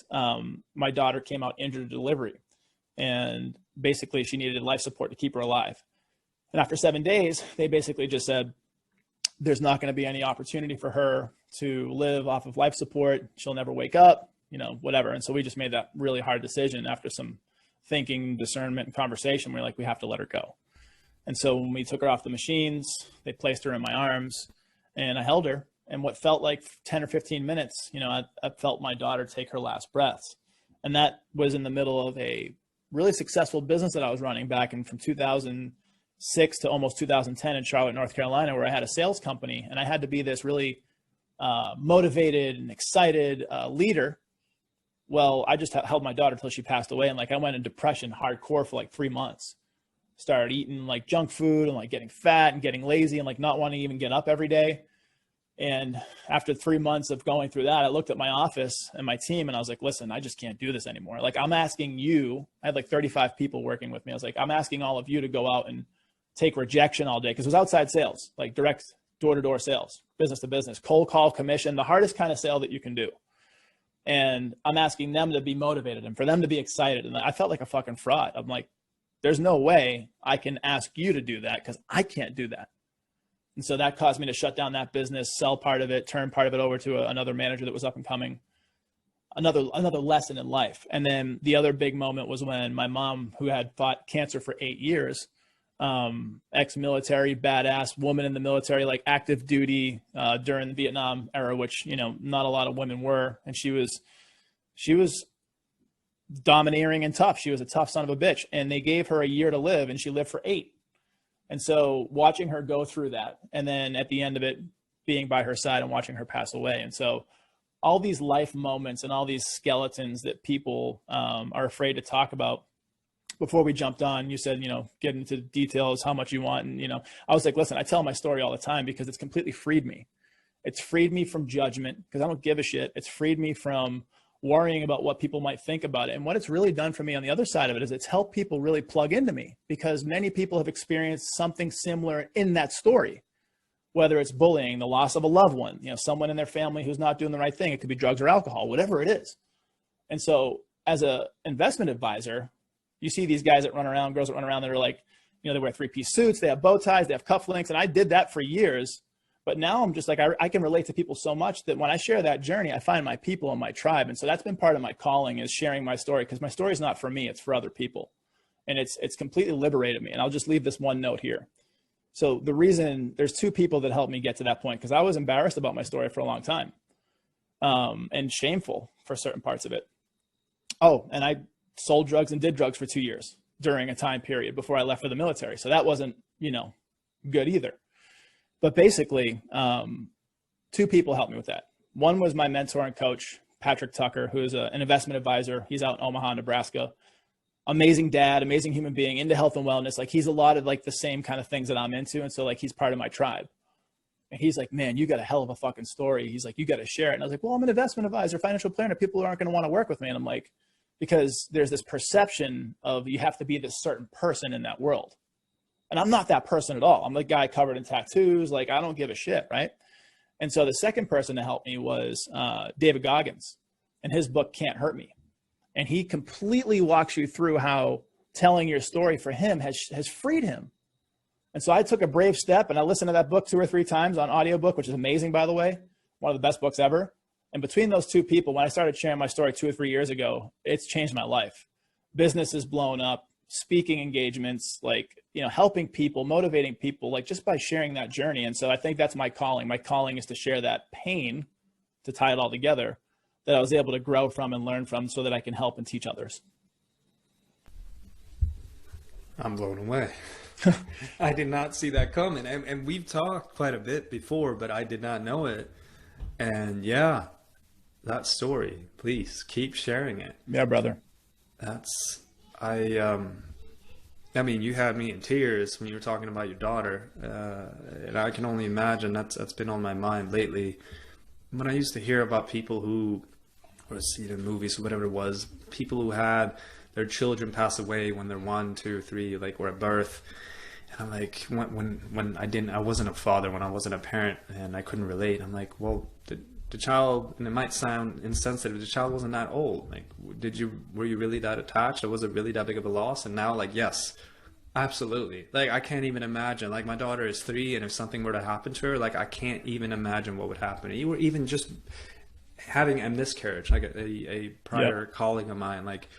my daughter came out injured at delivery, and basically she needed life support to keep her alive. And after 7 days, they basically just said, there's not going to be any opportunity for her to live off of life support. She'll never wake up, whatever. And so we just made that really hard decision after some thinking, discernment, and conversation. We're like, we have to let her go. And so when we took her off the machines, they placed her in my arms, and I held her. And what felt like 10 or 15 minutes, I felt my daughter take her last breaths. And that was in the middle of a really successful business that I was running back in from 2006 to almost 2010 in Charlotte, North Carolina, where I had a sales company, and I had to be this really motivated and excited leader. Well, I just held my daughter till she passed away. And like, I went in depression hardcore for like 3 months, started eating like junk food and like getting fat and getting lazy and like not wanting to even get up every day. And after 3 months of going through that, I looked at my office and my team, and I was like, listen, I just can't do this anymore. Like, I'm asking you, I had like 35 people working with me. I was like, I'm asking all of you to go out and take rejection all day. Cause it was outside sales, like direct door-to-door sales, business to business, cold call, commission, the hardest kind of sale that you can do. And I'm asking them to be motivated and for them to be excited. And I felt like a fucking fraud. I'm like, there's no way I can ask you to do that, because I can't do that. And so that caused me to shut down that business, sell part of it, turn part of it over to another manager that was up and coming. Another lesson in life. And then the other big moment was when my mom, who had fought cancer for 8 years, ex-military, badass woman in the military, like active duty during the Vietnam era, which, not a lot of women were. And she was domineering and tough. She was a tough son of a bitch. And they gave her a year to live, and she lived for 8. And so watching her go through that, and then at the end of it, being by her side and watching her pass away. And so all these life moments and all these skeletons that people are afraid to talk about. Before we jumped on, you said, get into details, how much you want. And, I was like, listen, I tell my story all the time because it's completely freed me. It's freed me from judgment because I don't give a shit. It's freed me from worrying about what people might think about it. And what it's really done for me on the other side of it is it's helped people really plug into me, because many people have experienced something similar in that story, whether it's bullying, the loss of a loved one, someone in their family who's not doing the right thing. It could be drugs or alcohol, whatever it is. And so as an investment advisor, you see these guys that run around, girls that run around that are like, they wear 3-piece suits, they have bow ties, they have cufflinks. And I did that for years. But now I'm just like, I can relate to people so much that when I share that journey, I find my people and my tribe. And so that's been part of my calling, is sharing my story, because my story is not for me, it's for other people. And it's completely liberated me. And I'll just leave this one note here. So the reason, there's 2 people that helped me get to that point, because I was embarrassed about my story for a long time, and shameful for certain parts of it. Oh, and I sold drugs and did drugs for 2 years during a time period before I left for the military. So that wasn't, good either. But basically, 2 people helped me with that. One was my mentor and coach, Patrick Tucker, who is an investment advisor. He's out in Omaha, Nebraska. Amazing dad, amazing human being, into health and wellness. Like, he's a lot of like the same kind of things that I'm into. And so like, he's part of my tribe. And he's like, man, you got a hell of a fucking story. He's like, you got to share it. And I was like, well, I'm an investment advisor, financial planner. People aren't going to want to work with me. And I'm like, because there's this perception of you have to be this certain person in that world. And I'm not that person at all. I'm the guy covered in tattoos. Like, I don't give a shit, right? And so the second person to help me was David Goggins, and his book, Can't Hurt Me. And he completely walks you through how telling your story for him has freed him. And so I took a brave step, and I listened to that book 2 or 3 times on audiobook, which is amazing, by the way, one of the best books ever. And between those 2 people, when I started sharing my story 2 or 3 years ago, it's changed my life. Business has blown up. Speaking engagements, like, helping people, motivating people, like, just by sharing that journey. And so I think that's my calling. My calling is to share that pain, to tie it all together, that I was able to grow from and learn from, so that I can help and teach others. I'm blown away. I did not see that coming. And we've talked quite a bit before, but I did not know it. And yeah, that story, please keep sharing it. Yeah, brother. I mean, you had me in tears when you were talking about your daughter, and I can only imagine that's been on my mind lately. When I used to hear about people who, or see it in movies or whatever it was, people who had their children pass away when they're 1, 2, 3, like, or at birth, and I'm like, when I wasn't a father, when I wasn't a parent, and I couldn't relate. I'm like, well, the child, and it might sound insensitive, the child wasn't that old. Like, were you really that attached, or was it really that big of a loss? And now, like, yes, absolutely. Like, I can't even imagine. Like, my daughter is 3, and if something were to happen to her, like, I can't even imagine what would happen. Even just having a miscarriage, like a prior colleague of mine, like,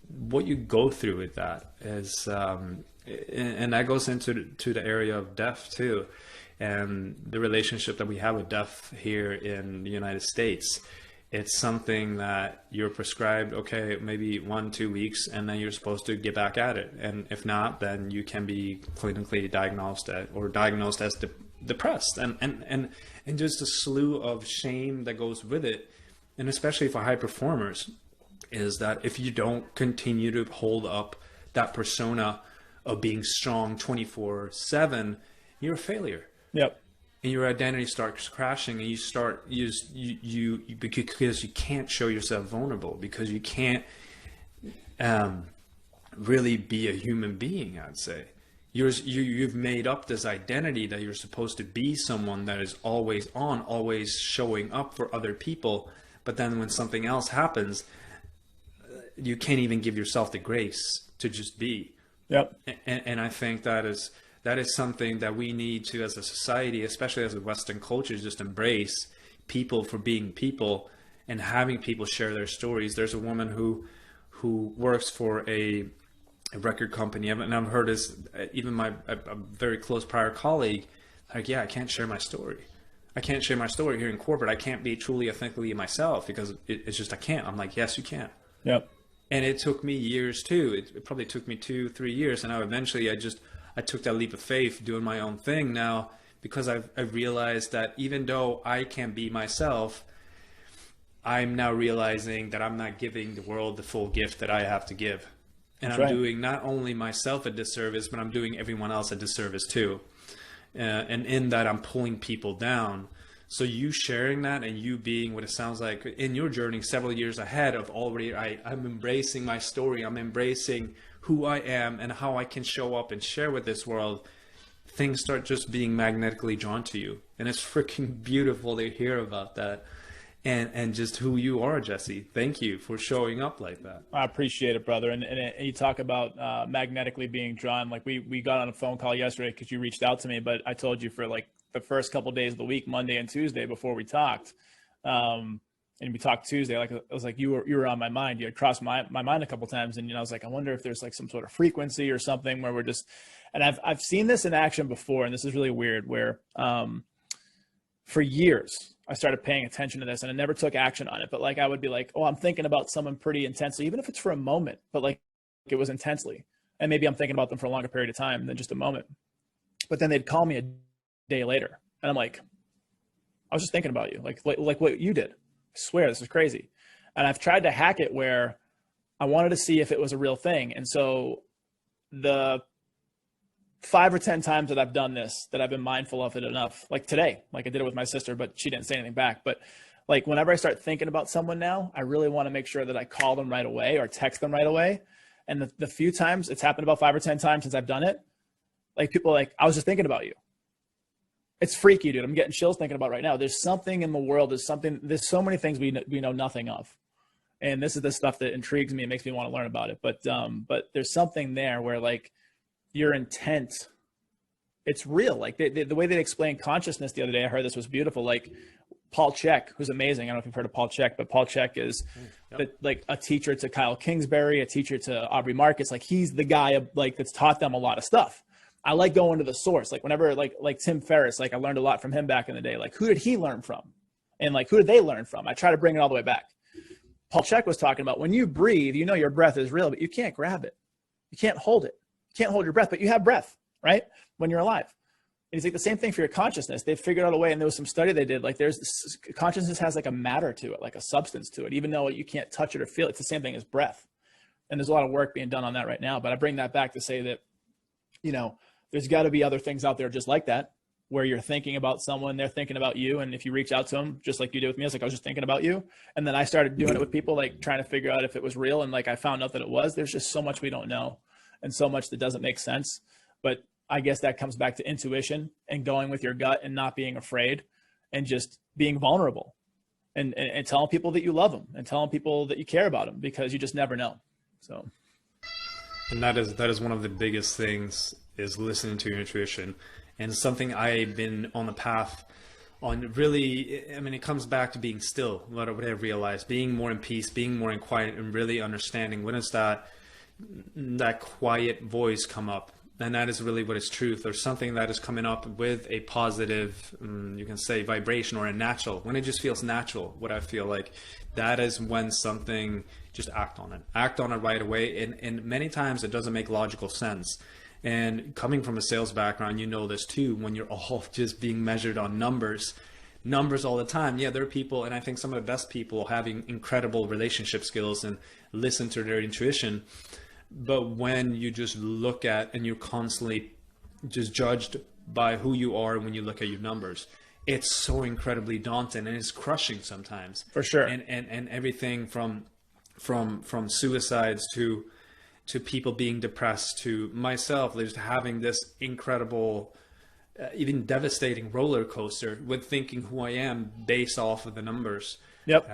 what you go through with that is, and that goes into the area of death too. And the relationship that we have with death here in the United States, it's something that you're prescribed, okay, maybe 1-2 weeks, and then you're supposed to get back at it. And if not, then you can be clinically diagnosed as depressed, and just a slew of shame that goes with it. And especially for high performers, is that if you don't continue to hold up that persona of being strong 24/7, you're a failure. Yep. And your identity starts crashing, and you because you can't show yourself vulnerable, because you can't really be a human being. I'd say you've made up this identity that you're supposed to be someone that is always on, always showing up for other people. But then when something else happens, you can't even give yourself the grace to just be. Yep. And I think that is something that we need to, as a society, especially as a Western culture, just embrace people for being people and having people share their stories. There's a woman who works for a record company, and I've heard this, even a very close prior colleague, like, yeah, I can't share my story. I can't share my story here in corporate. I can't be truly authentically myself because it's just, I can't. I'm like, yes, you can. Yep. And it took me years too. It probably took me 2-3 years. And now eventually I took that leap of faith doing my own thing now, because I've realized that even though I can be myself, I'm now realizing that I'm not giving the world the full gift that I have to give. And I'm doing not only myself a disservice, but I'm doing everyone else a disservice too. And in that, I'm pulling people down. So you sharing that and you being what it sounds like in your journey several years ahead of already, I'm embracing my story. I'm embracing who I am and how I can show up and share with this world. Things start just being magnetically drawn to you. And it's freaking beautiful to hear about that. And just who you are, Jesse. Thank you for showing up like that. I appreciate it, brother. And you talk about magnetically being drawn. Like we got on a phone call yesterday because you reached out to me, but I told you for like the first couple of days of the week, Monday and Tuesday before we talked, and we talked Tuesday, like I was like, you were on my mind. You had crossed my mind a couple of times. And, I was like, I wonder if there's like some sort of frequency or something where we're just, and I've seen this in action before. And this is really weird where, for years, I started paying attention to this and I never took action on it. But like, I would be like, oh, I'm thinking about someone pretty intensely, even if it's for a moment, but like it was intensely. And maybe I'm thinking about them for a longer period of time than just a moment. But then they'd call me a day later and I'm like, I was just thinking about you, like what you did. I swear, this is crazy. And I've tried to hack it where I wanted to see if it was a real thing. And so the 5 or 10 times that I've done this, that I've been mindful of it enough, like today, like I did it with my sister, but she didn't say anything back. But like whenever I start thinking about someone now, I really want to make sure that I call them right away or text them right away. And the few times it's happened, about 5 or 10 times since I've done it, like people are like, I was just thinking about you. It's freaky, dude. I'm getting chills thinking about it right now. There's something in the world. There's so many things we know nothing of. And this is the stuff that intrigues me and makes me want to learn about it. But there's something there where like your intent, it's real. Like the way they explained consciousness the other day, I heard this was beautiful. Like Paul Chek, who's amazing. I don't know if you've heard of Paul Chek, but Paul Chek is like a teacher to Kyle Kingsbury, a teacher to Aubrey Marcus. Like he's the guy like that's taught them a lot of stuff. I like going to the source. Like whenever like Tim Ferriss, like I learned a lot from him back in the day. Like who did he learn from? And like who did they learn from? I try to bring it all the way back. Paul Chek was talking about when you breathe, your breath is real, but you can't grab it. You can't hold it. You can't hold your breath, but you have breath, right? When you're alive. And he's like the same thing for your consciousness. They figured out a way, and there was some study they did, like consciousness has like a matter to it, like a substance to it, even though you can't touch it or feel it. It's the same thing as breath. And there's a lot of work being done on that right now. But I bring that back to say that, there's got to be other things out there just like that, where you're thinking about someone, they're thinking about you. And if you reach out to them, just like you did with me, I was like, I was just thinking about you. And then I started doing it with people, like trying to figure out if it was real. And like, I found out that it was. There's just so much we don't know and so much that doesn't make sense. But I guess that comes back to intuition and going with your gut and not being afraid and just being vulnerable and telling people that you love them and telling people that you care about them, because you just never know. So. And that is one of the biggest things, is listening to your intuition. And something I've been on the path on, really, I mean, it comes back to being still, what I realized, being more in peace, being more in quiet, and really understanding when is that quiet voice come up. And that is really what is truth, or something that is coming up with a positive, you can say, vibration, or a natural, when it just feels natural. What I feel like, that is when something, just act on it right away. And many times it doesn't make logical sense. And coming from a sales background, this too, when you're all just being measured on numbers all the time. Yeah, there are people, and I think some of the best people having incredible relationship skills and listen to their intuition. But when you just look at, and you're constantly just judged by who you are when you look at your numbers, it's so incredibly daunting, and it's crushing sometimes. For sure. And everything from suicides to people being depressed, to myself, just having this incredible, even devastating roller coaster with thinking who I am based off of the numbers. Yep.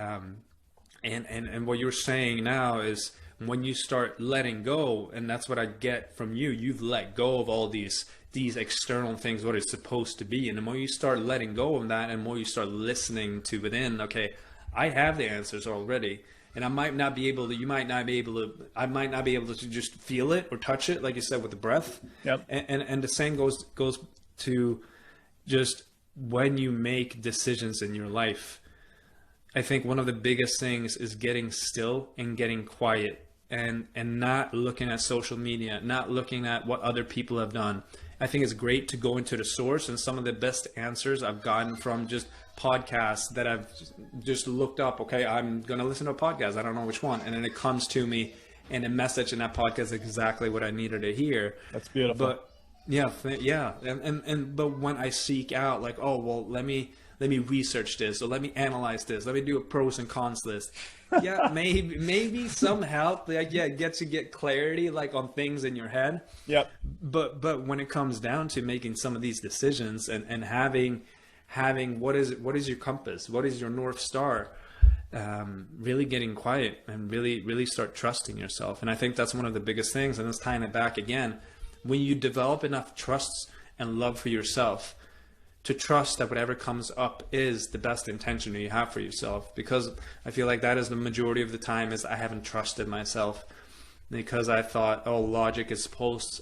And what you're saying now is, when you start letting go, and that's what I get from you, you've let go of all these external things, what it's supposed to be. And the more you start letting go of that, and more you start listening to within, okay, I have the answers already. And I might not be able to, I might not be able to just feel it or touch it, like you said, with the breath. Yep. And the same goes to just when you make decisions in your life. I think one of the biggest things is getting still and getting quiet, and not looking at social media, not looking at what other people have done. I think it's great to go into the source, and some of the best answers I've gotten from just podcasts that I've just looked up. Okay, I'm going to listen to a podcast. I don't know which one. And then it comes to me, and a message in that podcast is exactly what I needed to hear. That's beautiful. Yeah, yeah, and but when I seek out, like, oh well, let me research this, or let me analyze this, let me do a pros and cons list. Yeah, maybe some help, like, yeah, get clarity, like, on things in your head. Yep. But when it comes down to making some of these decisions, and having what is your compass, what is your North Star, really getting quiet and really start trusting yourself. And I think that's one of the biggest things. And it's tying it back again, when you develop enough trust and love for yourself to trust that whatever comes up is the best intention that you have for yourself. Because I feel like that is the majority of the time, is I haven't trusted myself, because I thought, oh,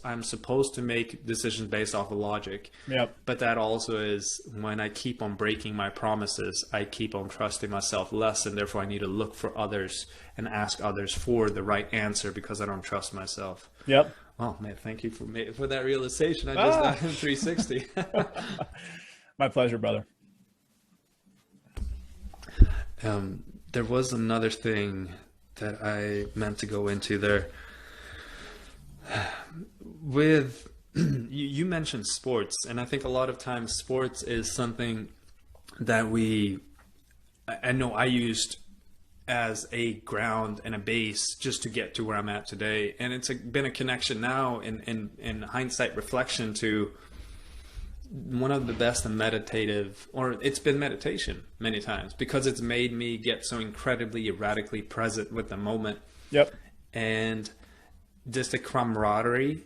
I'm supposed to make decisions based off of logic. Yep. But that also is when I keep on breaking my promises, I keep on trusting myself less, and therefore I need to look for others and ask others for the right answer, because I don't trust myself. Yep. Oh man, thank you for that realization. I just got in 360. My pleasure, brother. There was another thing that I meant to go into there. With you mentioned sports, and I think a lot of times sports is something that I know I used as a ground and a base just to get to where I'm at today. And it's been a connection now in hindsight reflection to one of the best and meditative, or it's been meditation many times, because it's made me get so incredibly erratically present with the moment. Yep. And just the camaraderie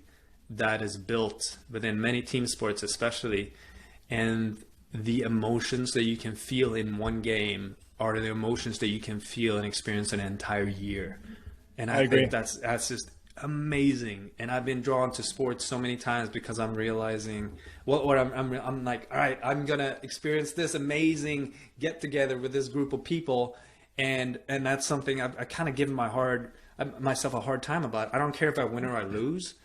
that is built within many team sports, especially, and the emotions that you can feel in one game are the emotions that you can feel and experience an entire year. And I think that's just amazing. And I've been drawn to sports so many times because I'm realizing what I'm like, all right, I'm gonna experience this amazing get together with this group of people, and that's something I kind of given myself a hard time about. I don't care if I win or I lose,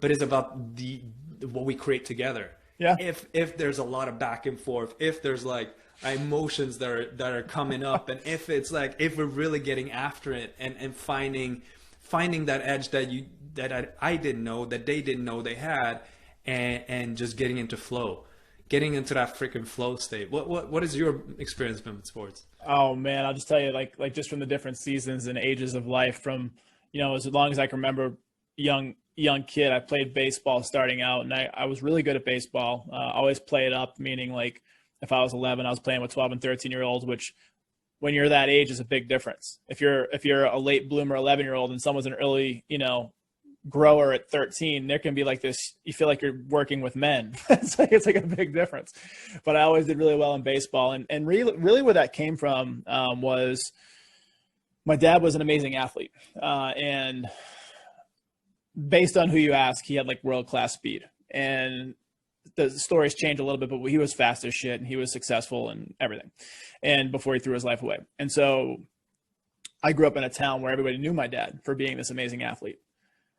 but it's about what we create together. Yeah. If there's a lot of back and forth, if there's like emotions that are coming up, and if it's like, if we're really getting after it and finding that edge that I didn't know, that they didn't know they had, and just getting into flow, getting into that freaking flow state. What has your experience been with sports? Oh man, I'll just tell you, like just from the different seasons and ages of life, from, as long as I can remember, young kid, I played baseball starting out, and I was really good at baseball. Always play it up, meaning like if I was 11, I was playing with 12 and 13-year-olds, which when you're that age is a big difference. If you're a late bloomer 11-year-old and someone's an early, grower at 13, there can be like this, you feel like you're working with men. it's like a big difference. But I always did really well in baseball. And really where that came from was my dad was an amazing athlete. And based on who you ask, he had like world-class speed. And the stories change a little bit, but he was fast as shit, and he was successful and everything. And before he threw his life away. And so I grew up in a town where everybody knew my dad for being this amazing athlete.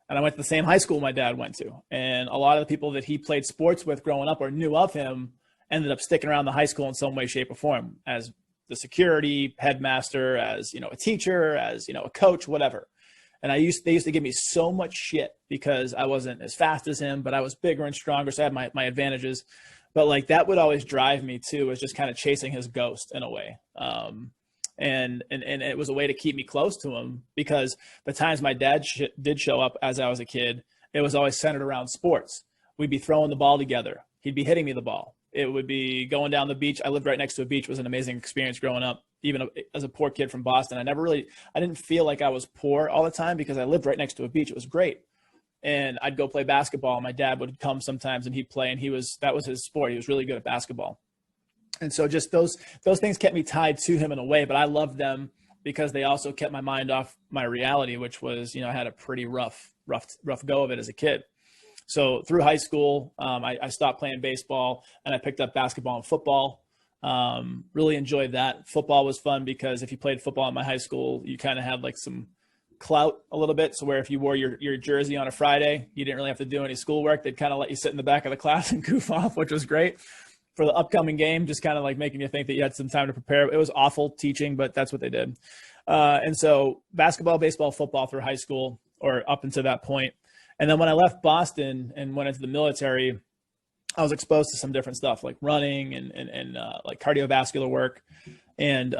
And I went to the same high school my dad went to. And a lot of the people that he played sports with growing up or knew of him ended up sticking around the high school in some way, shape, or form, as the security headmaster, as, a teacher, as, a coach, whatever. And they used to give me so much shit because I wasn't as fast as him, but I was bigger and stronger, so I had my advantages. But like that would always drive me too, was just kind of chasing his ghost in a way. And it was a way to keep me close to him, because the times my dad did show up as I was a kid, it was always centered around sports. We'd be throwing the ball together. He'd be hitting me the ball. It would be going down the beach. I lived right next to a beach. It was an amazing experience growing up, even as a poor kid from Boston. I didn't feel like I was poor all the time because I lived right next to a beach. It was great. And I'd go play basketball. My dad would come sometimes and he'd play, and that was his sport. He was really good at basketball. And so just those things kept me tied to him in a way, but I loved them because they also kept my mind off my reality, which was, I had a pretty rough go of it as a kid. So through high school, I stopped playing baseball and I picked up basketball and football. Really enjoyed that. Football was fun because if you played football in my high school, you kind of had like some clout a little bit. So where if you wore your jersey on a Friday, you didn't really have to do any schoolwork. They'd kind of let you sit in the back of the class and goof off, which was great for the upcoming game, just kind of like making you think that you had some time to prepare. It was awful teaching, but that's what they did. And so basketball, baseball, football through high school, or up until that point. And then when I left Boston and went into the military, I was exposed to some different stuff like running and like cardiovascular work. And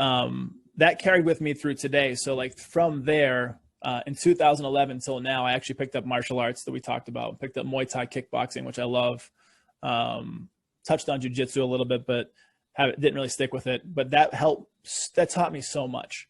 that carried with me through today. So like from there, in 2011 till now, I actually picked up martial arts that we talked about, picked up Muay Thai kickboxing, which I love. Touched on jujitsu a little bit, but didn't really stick with it. But that taught me so much.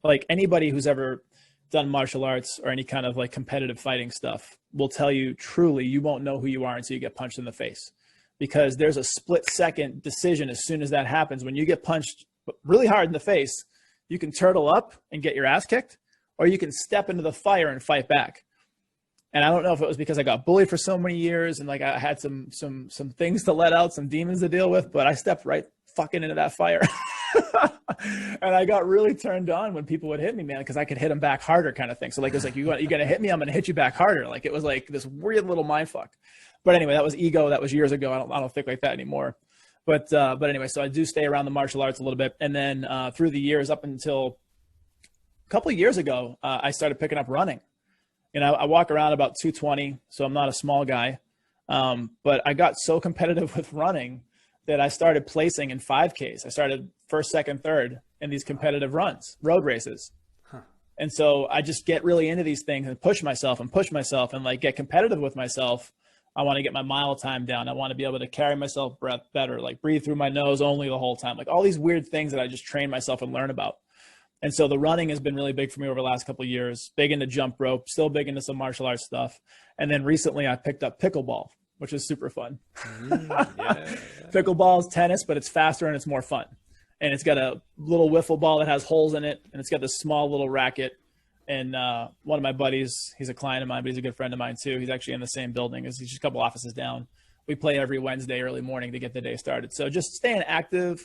Like anybody who's ever done martial arts or any kind of like competitive fighting stuff will tell you truly, you won't know who you are until you get punched in the face, because there's a split-second decision as soon as that happens. When you get punched really hard in the face, you can turtle up and get your ass kicked, or you can step into the fire and fight back. And I don't know if it was because I got bullied for so many years and like I had some things to let out, some demons to deal with, but I stepped right fucking into that fire. And I got really turned on when people would hit me, man, because I could hit them back harder kind of thing. So like, it was like, you're going to hit me, I'm going to hit you back harder. Like it was like this weird little mind fuck. But anyway, that was ego. That was years ago. I don't think like that anymore. But anyway, so I do stay around the martial arts a little bit. And then through the years, up until a couple of years ago, I started picking up running. You know, I walk around about 220, so I'm not a small guy. But I got so competitive with running that I started placing in 5Ks. I started first, second, third in these competitive runs, road races. And so I just get really into these things and push myself and like get competitive with myself. I want to get my mile time down. I want to be able to carry myself breath better, like breathe through my nose only the whole time, like all these weird things that I just train myself and learn about. And so the running has been really big for me over the last couple of years, big into jump rope, still big into some martial arts stuff. And then recently I picked up pickleball, which is super fun. Pickleball is tennis, but it's faster and it's more fun. And it's got a little wiffle ball that has holes in it. And it's got this small little racket. And one of my buddies, he's a client of mine, but he's a good friend of mine too. He's actually in the same building. He's just a couple offices down. We play every Wednesday early morning to get the day started. So just staying active,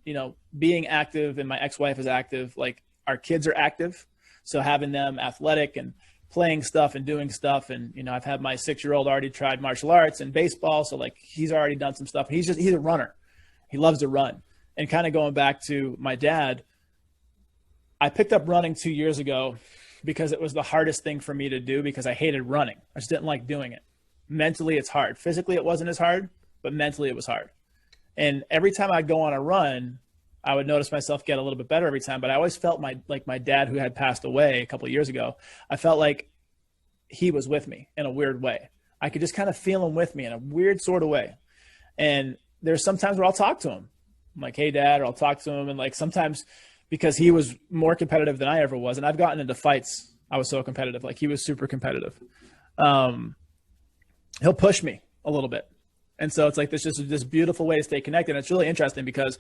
you know, being active, and my ex-wife is active. Like our kids are active. So having them athletic and playing stuff and doing stuff. And, you know, I've had my 6-year-old already tried martial arts and baseball. So like he's already done some stuff. He's a runner. He loves to run. And kind of going back to my dad, I picked up running 2 years ago because it was the hardest thing for me to do because I hated running. I just didn't like doing it. Mentally, it's hard. Physically, it wasn't as hard, but mentally it was hard. And every time I'd go on a run, I would notice myself get a little bit better every time. But I always felt my dad, who had passed away a couple of years ago, I felt like he was with me in a weird way. I could just kind of feel him with me in a weird sort of way. And there's sometimes where I'll talk to him. I'm like, hey, Dad, or I'll talk to him. And like sometimes because he was more competitive than I ever was. And I've gotten into fights. I was so competitive. Like he was super competitive. He'll push me a little bit. And so it's like this beautiful way to stay connected. And it's really interesting because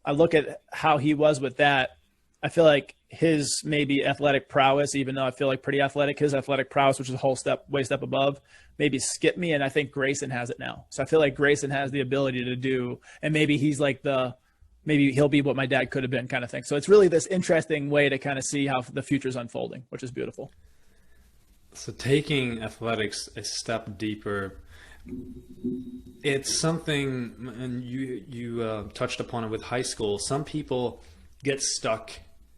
I look at how he was with that. I feel like his maybe athletic prowess, even though I feel like pretty athletic, his athletic prowess, which is a whole way step above, maybe skipped me. And I think Grayson has it now. So I feel like Grayson has the ability to do, and maybe he's like maybe he'll be what my dad could have been kind of thing. So it's really this interesting way to kind of see how the future's unfolding, which is beautiful. So taking athletics a step deeper, it's something, and you touched upon it with high school. Some people get stuck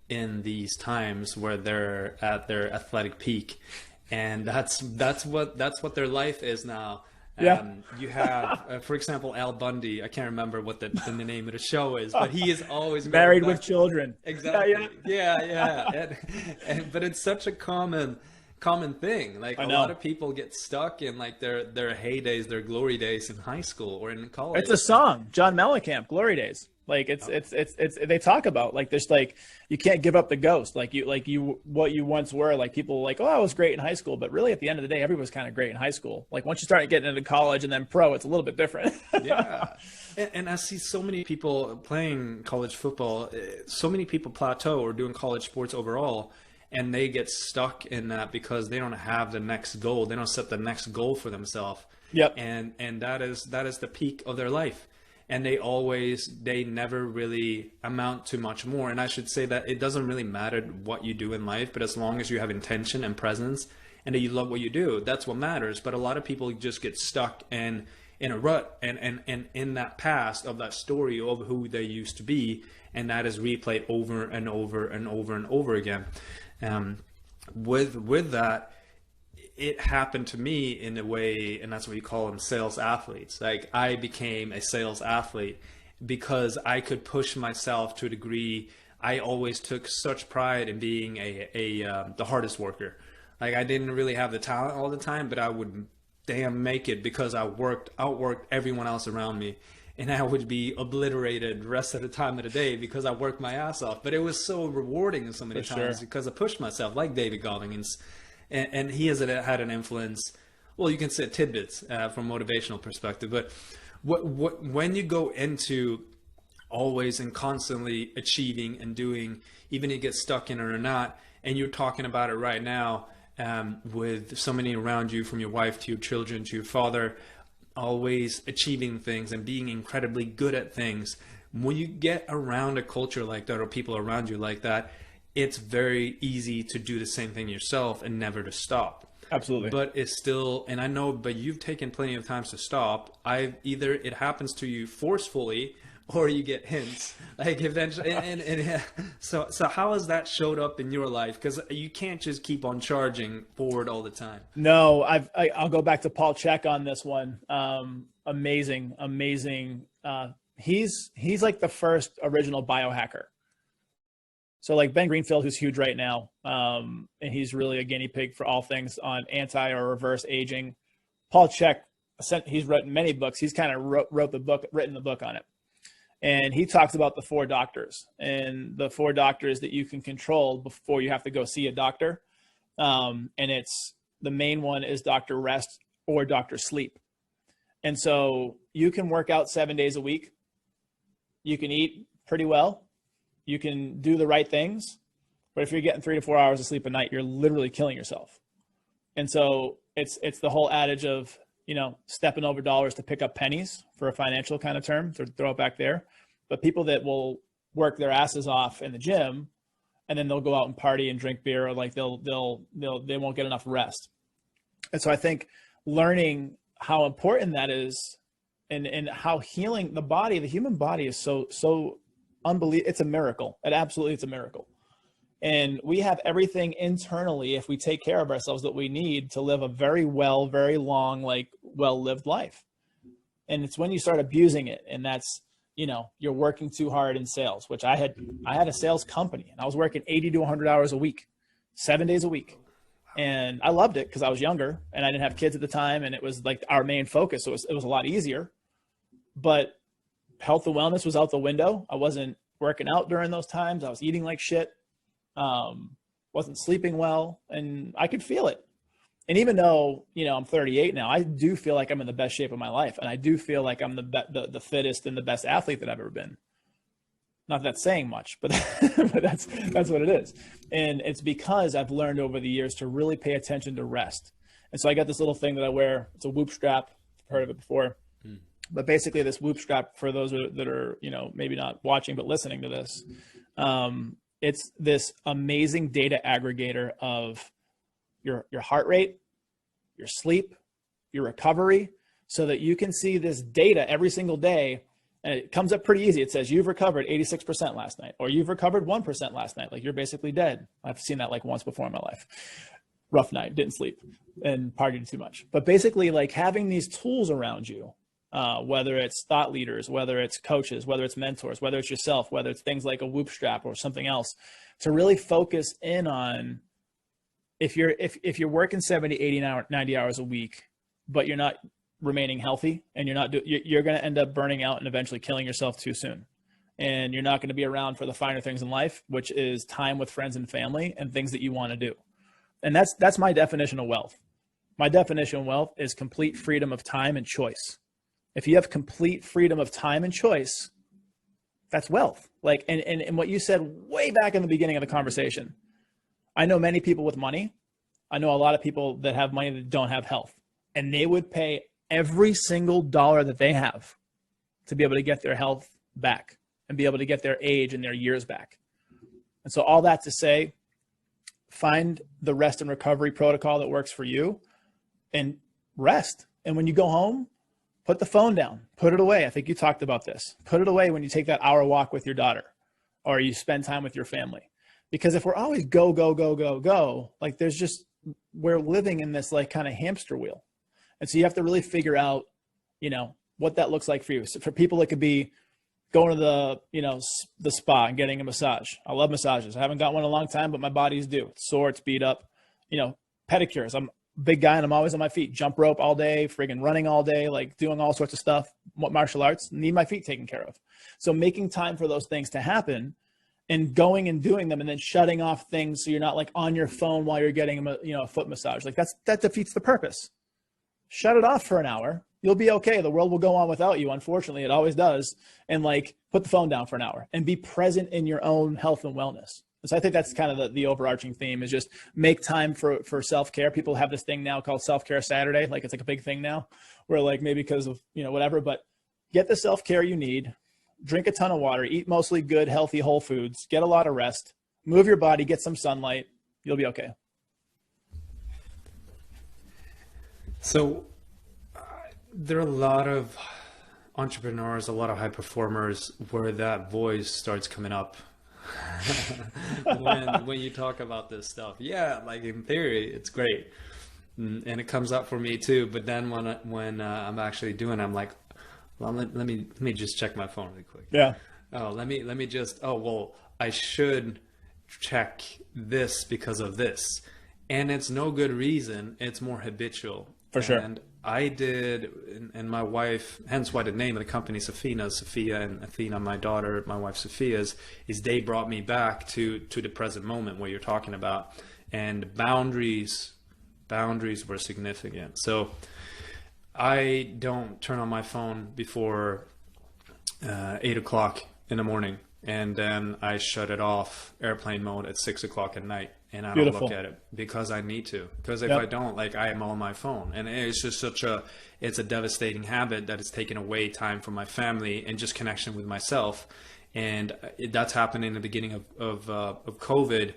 in these times where they're at their athletic peak, and that's what their life is now. Yeah. You have, for example, Al Bundy. I can't remember what the name of the show is, but he is always married with children. Exactly. Yeah. But it's such a common thing. Like a lot of people get stuck in like their heydays, their glory days in high school or in college. It's a song, John Mellencamp, Glory Days. Like it's they talk about like there's like you can't give up the ghost, like you what you once were. Like people like, oh, I was great in high school, but really at the end of the day, everyone was kind of great in high school. Like once you start getting into college and then pro, it's a little bit different. Yeah, and I see so many people playing college football. So many people plateau or doing college sports overall, and they get stuck in that because they don't have the next goal. They don't set the next goal for themselves. Yep. And that is the peak of their life. And they never really amount to much more. And I should say that it doesn't really matter what you do in life, but as long as you have intention and presence and that you love what you do, that's what matters. But a lot of people just get stuck in a rut and in that past of that story of who they used to be. And that is replayed over and over and over and over again. With that, it happened to me in a way, and that's what you call them, sales athletes. Like I became a sales athlete because I could push myself to a degree. I always took such pride in being the hardest worker. Like I didn't really have the talent all the time, but I would damn make it because I outworked everyone else around me. And I would be obliterated the rest of the time of the day because I worked my ass off. But it was so rewarding in so many times because I pushed myself, like David Goggins. And he has had an influence. Well, you can say tidbits from a motivational perspective. But when you go into always and constantly achieving and doing, even if you get stuck in it or not, and you're talking about it right now with so many around you, from your wife to your children to your father, always achieving things and being incredibly good at things. When you get around a culture like that or people around you like that, it's very easy to do the same thing yourself and never to stop. Absolutely. But it's still, and I know, but you've taken plenty of times to stop. Either it happens to you forcefully or you get hints, like eventually. So how has that showed up in your life? Because you can't just keep on charging forward all the time. No, I'll go back to Paul Chek on this one. Amazing. He's like the first original biohacker. So like Ben Greenfield, who's huge right now, and he's really a guinea pig for all things on anti or reverse aging. Paul Chek, he's written many books. He's kind of written the book on it. And he talks about the 4 doctors and the 4 doctors that you can control before you have to go see a doctor. And it's, the main one is Dr. Rest or Dr. Sleep. And so you can work out 7 days a week. You can eat pretty well. You can do the right things. But if you're getting 3 to 4 hours of sleep a night, you're literally killing yourself. And so it's the whole adage of, stepping over dollars to pick up pennies, for a financial kind of term, to throw it back there. But people that will work their asses off in the gym and then they'll go out and party and drink beer, or like they won't get enough rest. And so I think learning how important that is and how healing the human body is so unbelievable. It's a miracle. It's a miracle. And we have everything internally, if we take care of ourselves, that we need to live a very long, well-lived life. And it's when you start abusing it, and that's, you're working too hard in sales, which I had a sales company, and I was working 80 to 100 hours a week, 7 days a week. And I loved it because I was younger and I didn't have kids at the time, and it was like our main focus. So it was a lot easier, but health and wellness was out the window. I wasn't working out during those times. I was eating like shit. Wasn't sleeping well, and I could feel it. And even though, I'm 38 now, I do feel like I'm in the best shape of my life. And I do feel like I'm the fittest and the best athlete that I've ever been. Not that that's saying much, but, but that's what it is. And it's because I've learned over the years to really pay attention to rest. And so I got this little thing that I wear. It's a Whoop strap. I've heard of it before. But basically this Whoop strap, for those that are, maybe not watching, but listening to this, it's this amazing data aggregator of your heart rate, your sleep, your recovery, so that you can see this data every single day. And it comes up pretty easy. It says you've recovered 86% last night, or you've recovered 1% last night. Like, you're basically dead. I've seen that like once before in my life. Rough night, didn't sleep and partied too much. But basically, like, having these tools around you, whether it's thought leaders, whether it's coaches, whether it's mentors, whether it's yourself, whether it's things like a Whoop strap or something else, to really focus in on, if you're working 70, 80, 90 hours a week, but you're not remaining healthy, and you're going to end up burning out and eventually killing yourself too soon. And you're not going to be around for the finer things in life, which is time with friends and family and things that you want to do. And that's my definition of wealth. My definition of wealth is complete freedom of time and choice. If you have complete freedom of time and choice, that's wealth. Like, and what you said way back in the beginning of the conversation, I know many people with money. I know a lot of people that have money that don't have health, and they would pay every single dollar that they have to be able to get their health back and be able to get their age and their years back. And so all that to say, find the rest and recovery protocol that works for you and rest. And when you go home, put the phone down, put it away. I think you talked about this. Put it away when you take that hour walk with your daughter, or you spend time with your family. Because if we're always go, like, there's just, we're living in this like kind of hamster wheel. And so you have to really figure out, what that looks like for you. So for people, it could be going to the spa and getting a massage. I love massages. I haven't got one in a long time, but my body's due. It's sore, it's beat up. Pedicures. I'm a big guy and I'm always on my feet. Jump rope all day, friggin' running all day, like doing all sorts of stuff. Martial arts, need my feet taken care of. So making time for those things to happen and going and doing them and then shutting off things so you're not like on your phone while you're getting a foot massage. Like that defeats the purpose. Shut it off for an hour. You'll be okay. The world will go on without you. Unfortunately, it always does. And like put the phone down for an hour and be present in your own health and wellness. So I think that's kind of the overarching theme is just make time for self-care. People have this thing now called Self-Care Saturday. Like it's like a big thing now where like maybe because of, whatever, but get the self-care you need, drink a ton of water, eat mostly good, healthy, whole foods, get a lot of rest, move your body, get some sunlight. You'll be okay. So there are a lot of entrepreneurs, a lot of high performers where that voice starts coming up when you talk about this stuff. Yeah, like in theory, it's great. And it comes up for me too. But then when I'm actually doing it, I'm like, well, let me just check my phone really quick. Yeah. Oh, let me just, I should check this because of this. And it's no good reason. It's more habitual. For sure. And I did, and my wife, hence why the name of the company Sophia and Athena, my daughter, my wife Sophia's, is they brought me back to the present moment where you're talking about. And boundaries were significant. So I don't turn on my phone before 8 o'clock in the morning. And then I shut it off airplane mode at 6 o'clock at night. And I don't look at it because I need to. Because if I don't, like I am on my phone. And it's just it's a devastating habit that has taken away time from my family and just connection with myself. And that's happened in the beginning of COVID.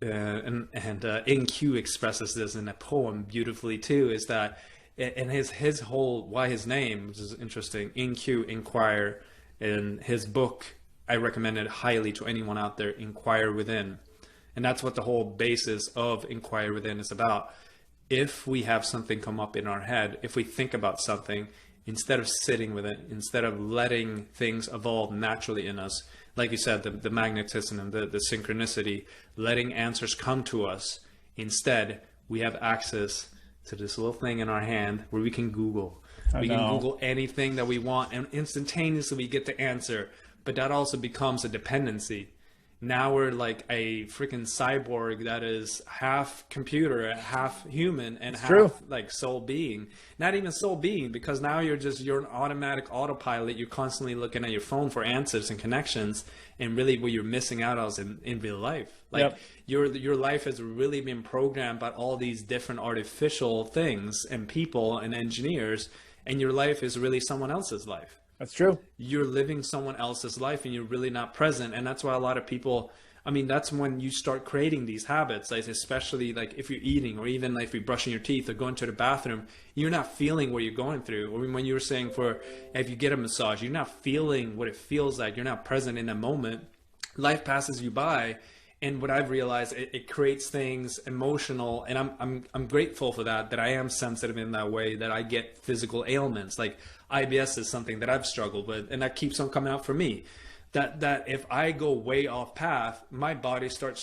And NQ expresses this in a poem beautifully too, is that, and his whole, why his name, which is interesting, NQ, Inquire, in his book, I recommend it highly to anyone out there, Inquire Within. And that's what the whole basis of Inquire Within is about. If we have something come up in our head, if we think about something, instead of sitting with it, instead of letting things evolve naturally in us, like you said, the magnetism and the synchronicity, letting answers come to us, instead we have access to this little thing in our hand where we can Google. We can Google anything that we want and instantaneously we get the answer. But that also becomes a dependency. Now we're like a freaking cyborg that is half computer, half human, and half like soul being. Not even soul being, because now you're an automatic autopilot. You're constantly looking at your phone for answers and connections, and really what you're missing out on in real life. Like your life has really been programmed by all these different artificial things and people and engineers, and your life is really someone else's life. That's true. You're living someone else's life and you're really not present. And that's why a lot of people, I mean, that's when you start creating these habits, like especially like if you're eating or even like if you're brushing your teeth or going to the bathroom, you're not feeling what you're going through. Or when you were saying if you get a massage, you're not feeling what it feels like. You're not present in that moment. Life passes you by. And what I've realized, it creates things emotional, and I'm grateful for that I am sensitive in that way, that I get physical ailments. Like IBS is something that I've struggled with, and that keeps on coming out for me. That if I go way off path, my body starts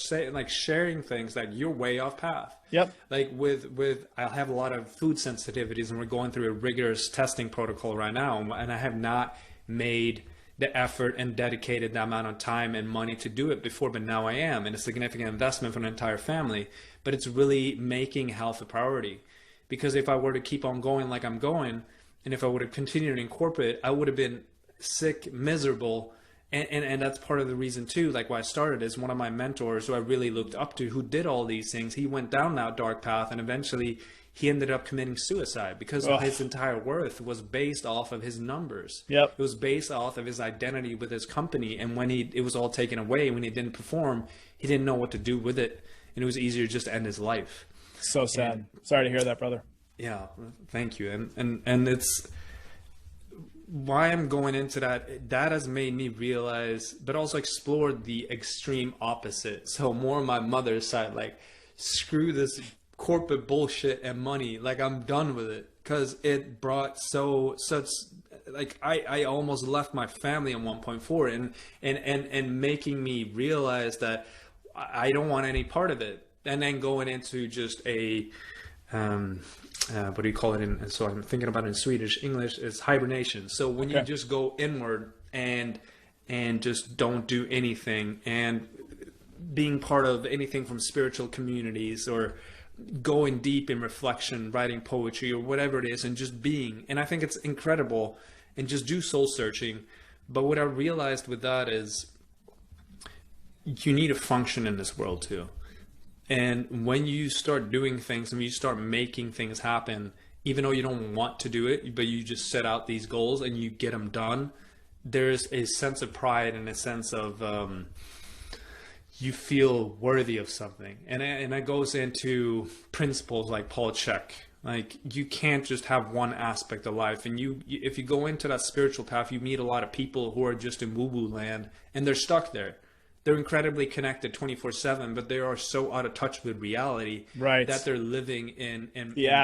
sharing things that you're way off path. Yep. Like with I have a lot of food sensitivities, and we're going through a rigorous testing protocol right now, and I have not made the effort and dedicated the amount of time and money to do it before, but now I am, and a significant investment for an entire family. But it's really making health a priority, because if I were to keep on going like I'm going, and if I would have continued in corporate, I would have been sick, miserable. And that's part of the reason too, like why I started, is one of my mentors who I really looked up to, who did all these things. He went down that dark path, and eventually he ended up committing suicide because his entire worth was based off of his numbers. Yep. It was based off of his identity with his company. And when it was all taken away, when he didn't perform, he didn't know what to do with it. And it was easier just to end his life. So sad. Sorry to hear that, brother. Yeah, thank you. And it's why I'm going into that has made me realize, but also explore the extreme opposite. So more on my mother's side, like, screw this corporate bullshit and money. Like, I'm done with it because it brought such like I almost left my family at 1.4 and making me realize that I don't want any part of it. And then going into just a what do you call it in, so I'm thinking about it in Swedish, English is hibernation. So when you just go inward and just don't do anything, and being part of anything from spiritual communities or going deep in reflection, writing poetry or whatever it is, and just being. And I think it's incredible, and just do soul searching. But what I realized with that is you need to function in this world too. And when you start doing things and you start making things happen, even though you don't want to do it, but you just set out these goals and you get them done, there's a sense of pride and a sense of you feel worthy of something. And that goes into principles like Paul Check. Like, you can't just have one aspect of life. And if you go into that spiritual path, you meet a lot of people who are just in woo-woo land and they're stuck there. They're incredibly connected 24/7, but they are so out of touch with reality that they're living in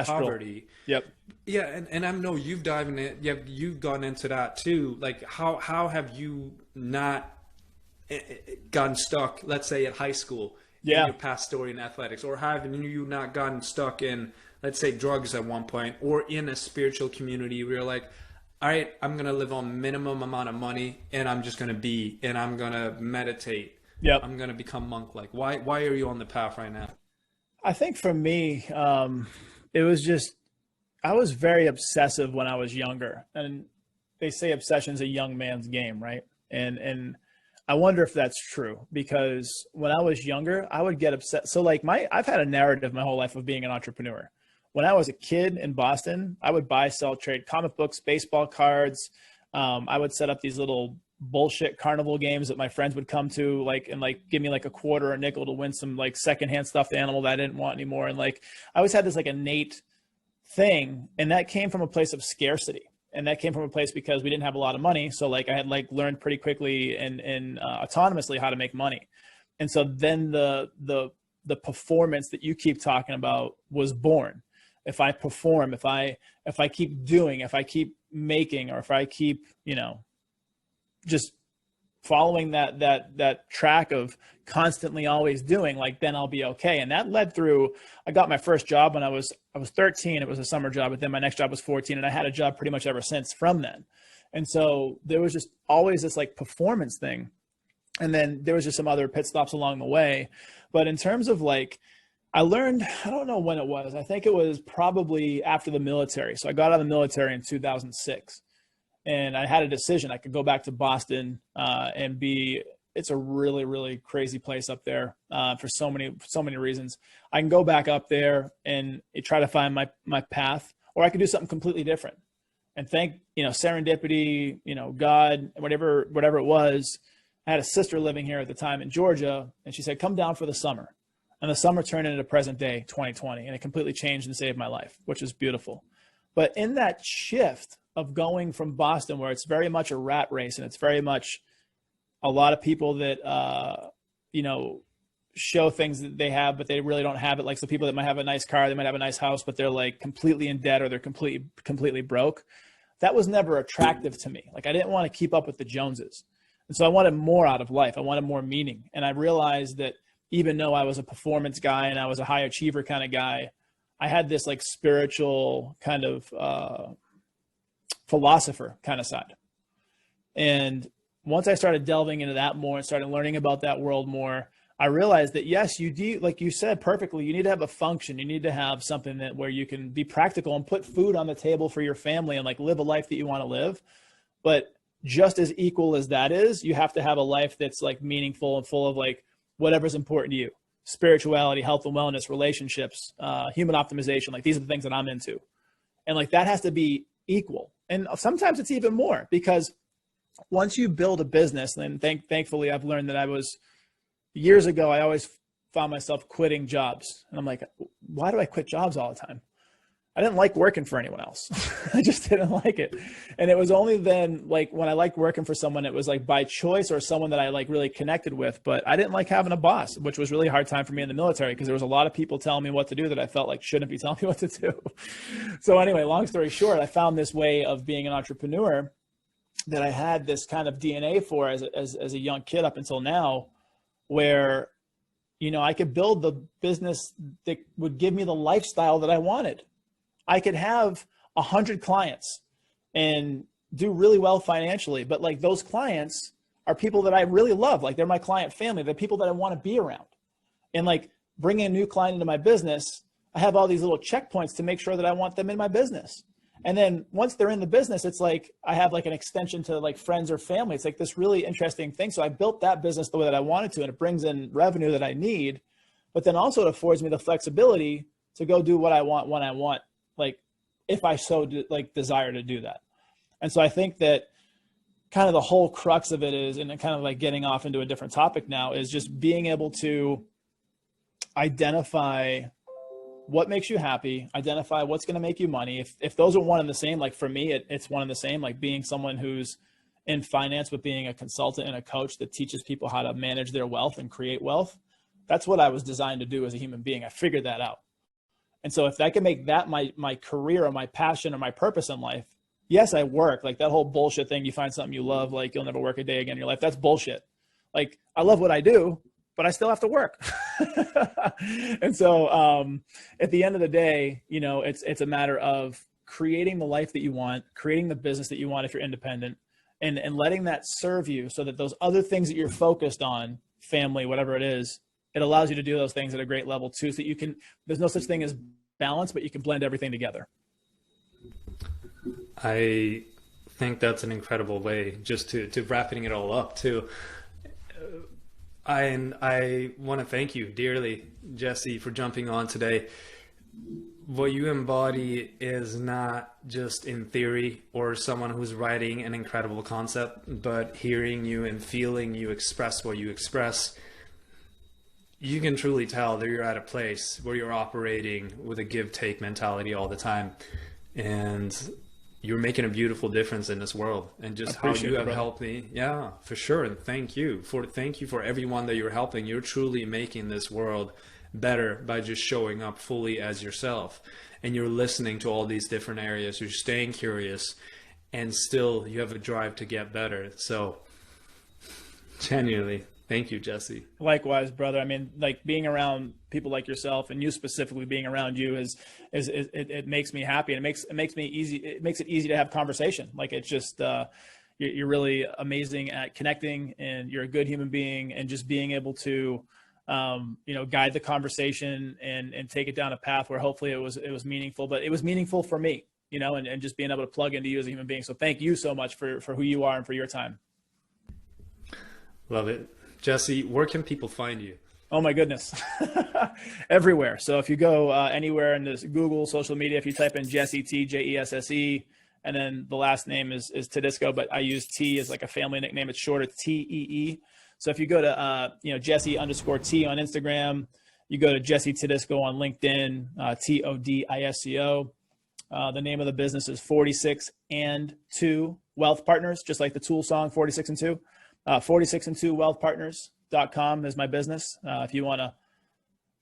poverty. Yep. Yeah, and I know you've dived in it. You've gone into that too. Like, how have you not gotten stuck, let's say, at high school in your past story in athletics, or have you not gotten stuck in, let's say, drugs at one point, or in a spiritual community where you're like, all right, I'm going to live on minimum amount of money and I'm just going to be, and I'm going to meditate. Yep. I'm going to become monk-like. Why are you on the path right now? I think for me, it was just, I was very obsessive when I was younger, and they say obsession's a young man's game, right? And I wonder if that's true, because when I was younger, I would get upset. So like I've had a narrative my whole life of being an entrepreneur. When I was a kid in Boston, I would buy, sell, trade comic books, baseball cards. I would set up these little bullshit carnival games that my friends would come to, and give me like a quarter or a nickel to win some like secondhand stuffed animal that I didn't want anymore. And like, I always had this like innate thing, and that came from a place of scarcity. And that came from a place because we didn't have a lot of money. So like, I had like learned pretty quickly and autonomously how to make money. And so then the performance that you keep talking about was born. If I perform, if I keep doing, if I keep making, or if I keep, just following that track of constantly always doing, like, then I'll be okay. And that led through, I got my first job when I was 13. It was a summer job, but then my next job was 14, and I had a job pretty much ever since from then. And so there was just always this like performance thing. And then there was just some other pit stops along the way. But in terms of like, I learned, I don't know when it was. I think it was probably after the military. So I got out of the military in 2006, and I had a decision. I could go back to Boston and it's a really, really crazy place up there for so many reasons. I can go back up there and try to find my path, or I could do something completely different. And serendipity, God, whatever it was. I had a sister living here at the time in Georgia, and she said, come down for the summer. And the summer turned into present day 2020, and it completely changed and saved my life, which is beautiful. But in that shift of going from Boston, where it's very much a rat race, and it's very much a lot of people that, show things that they have, but they really don't have it. Like, the people that might have a nice car, they might have a nice house, but they're like completely in debt, or they're completely broke. That was never attractive to me. Like, I didn't want to keep up with the Joneses. And so I wanted more out of life. I wanted more meaning. And I realized that even though I was a performance guy and I was a high achiever kind of guy, I had this like spiritual kind of philosopher kind of side. And once I started delving into that more and started learning about that world more, I realized that yes, you do, like you said perfectly, you need to have a function. You need to have something where you can be practical and put food on the table for your family and like live a life that you want to live. But just as equal as that is, you have to have a life that's like meaningful and full of like whatever's important to you: spirituality, health and wellness, relationships, human optimization. Like, these are the things that I'm into. And like, that has to be equal. And sometimes it's even more, because once you build a business, then thankfully I've learned that years ago, I always found myself quitting jobs. And I'm like, why do I quit jobs all the time? I didn't like working for anyone else. I just didn't like it. And it was only then, like, when I liked working for someone, it was like by choice or someone that I like really connected with. But I didn't like having a boss, which was really a hard time for me in the military, because there was a lot of people telling me what to do that I felt like shouldn't be telling me what to do. So anyway, long story short, I found this way of being an entrepreneur that I had this kind of DNA for as a young kid up until now, where, you know, I could build the business that would give me the lifestyle that I wanted. I could have 100 clients and do really well financially, but like those clients are people that I really love. Like, they're my client family. They're people that I want to be around. And like, bringing a new client into my business, I have all these little checkpoints to make sure that I want them in my business. And then once they're in the business, it's like I have like an extension to like friends or family. It's like this really interesting thing. So I built that business the way that I wanted to, and it brings in revenue that I need, but then also it affords me the flexibility to go do what I want when I want, like if I so like desire to do that. And so I think that kind of the whole crux of it is, and kind of like getting off into a different topic now, is just being able to identify what makes you happy, identify what's going to make you money. If those are one and the same, like for me, it's one and the same, like being someone who's in finance, but being a consultant and a coach that teaches people how to manage their wealth and create wealth. That's what I was designed to do as a human being. I figured that out. And so if I can make that my career or my passion or my purpose in life, yes, I work. Like that whole bullshit thing, you find something you love, like you'll never work a day again in your life. That's bullshit. Like, I love what I do, but I still have to work. And so at the end of the day, you know, it's a matter of creating the life that you want, creating the business that you want if you're independent, and letting that serve you, so that those other things that you're focused on, family, whatever it is, it allows you to do those things at a great level too. So that you can, there's no such thing as balance, but you can blend everything together. I think that's an incredible way just to wrapping it all up too. I want to thank you dearly, Jesse, for jumping on today. What you embody is not just in theory or someone who's writing an incredible concept, but hearing you and feeling you express what you express. You can truly tell that you're at a place where you're operating with a give-take mentality all the time. And you're making a beautiful difference in this world, and just how you have helped me. Yeah, for sure. And thank you for everyone that you're helping. You're truly making this world better by just showing up fully as yourself, and you're listening to all these different areas. You're staying curious, and still you have a drive to get better. So genuinely, thank you, Jesse. Likewise, brother. I mean, like, being around people like yourself, and you specifically being around you, it makes me happy, and it makes it easy to have conversation. Like, it's just you're really amazing at connecting, and you're a good human being, and just being able to you know, guide the conversation and take it down a path where hopefully it was meaningful. But it was meaningful for me, you know, and just being able to plug into you as a human being. So thank you so much for who you are and for your time. Love it. Jesse, where can people find you? Oh my goodness. Everywhere. So if you go anywhere in this Google, social media, if you type in Jesse T, Jesse, and then the last name is Todisco, but I use T as like a family nickname. It's short, it's Tee. So if you go to you know, Jesse _ on Instagram, you go to Jesse Todisco on LinkedIn, Todisco. The name of the business is 46 and 2 Wealth Partners, just like the Tool song 46 and 2. 46and2wealthpartners.com is my business. If you want to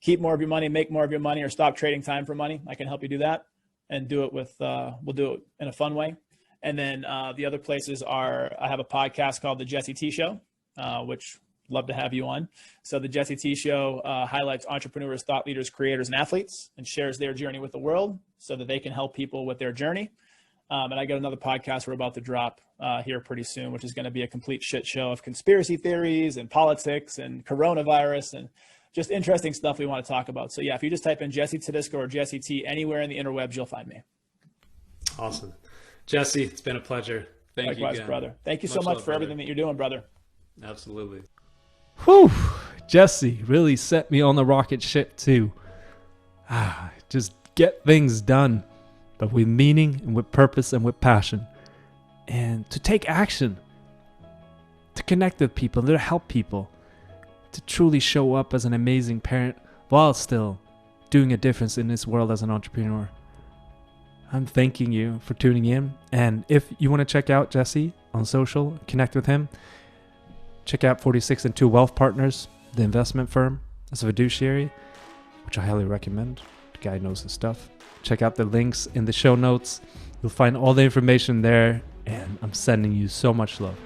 keep more of your money, make more of your money, or stop trading time for money, I can help you do that, and do it with, we'll do it in a fun way. And then the other places are, I have a podcast called The Jesse T Show, which love to have you on. So The Jesse T Show highlights entrepreneurs, thought leaders, creators, and athletes, and shares their journey with the world so that they can help people with their journey. And I got another podcast we're about to drop here pretty soon, which is going to be a complete shit show of conspiracy theories and politics and coronavirus and just interesting stuff we want to talk about. So yeah, if you just type in Jesse Todisco or Jesse T anywhere in the interwebs, you'll find me. Awesome. Jesse, it's been a pleasure. Thank you again, brother. Thank you so much for everything that you're doing, brother. Absolutely. Whew, Jesse really set me on the rocket ship too. Just get things done, but with meaning and with purpose and with passion, and to take action, to connect with people, to help people, to truly show up as an amazing parent while still doing a difference in this world as an entrepreneur. I'm thanking you for tuning in. And if you want to check out Jesse on social, connect with him, check out 46 and 2 Wealth Partners, the investment firm as a fiduciary, which I highly recommend. The guy knows his stuff. Check out the links in the show notes. You'll find all the information there, and I'm sending you so much love.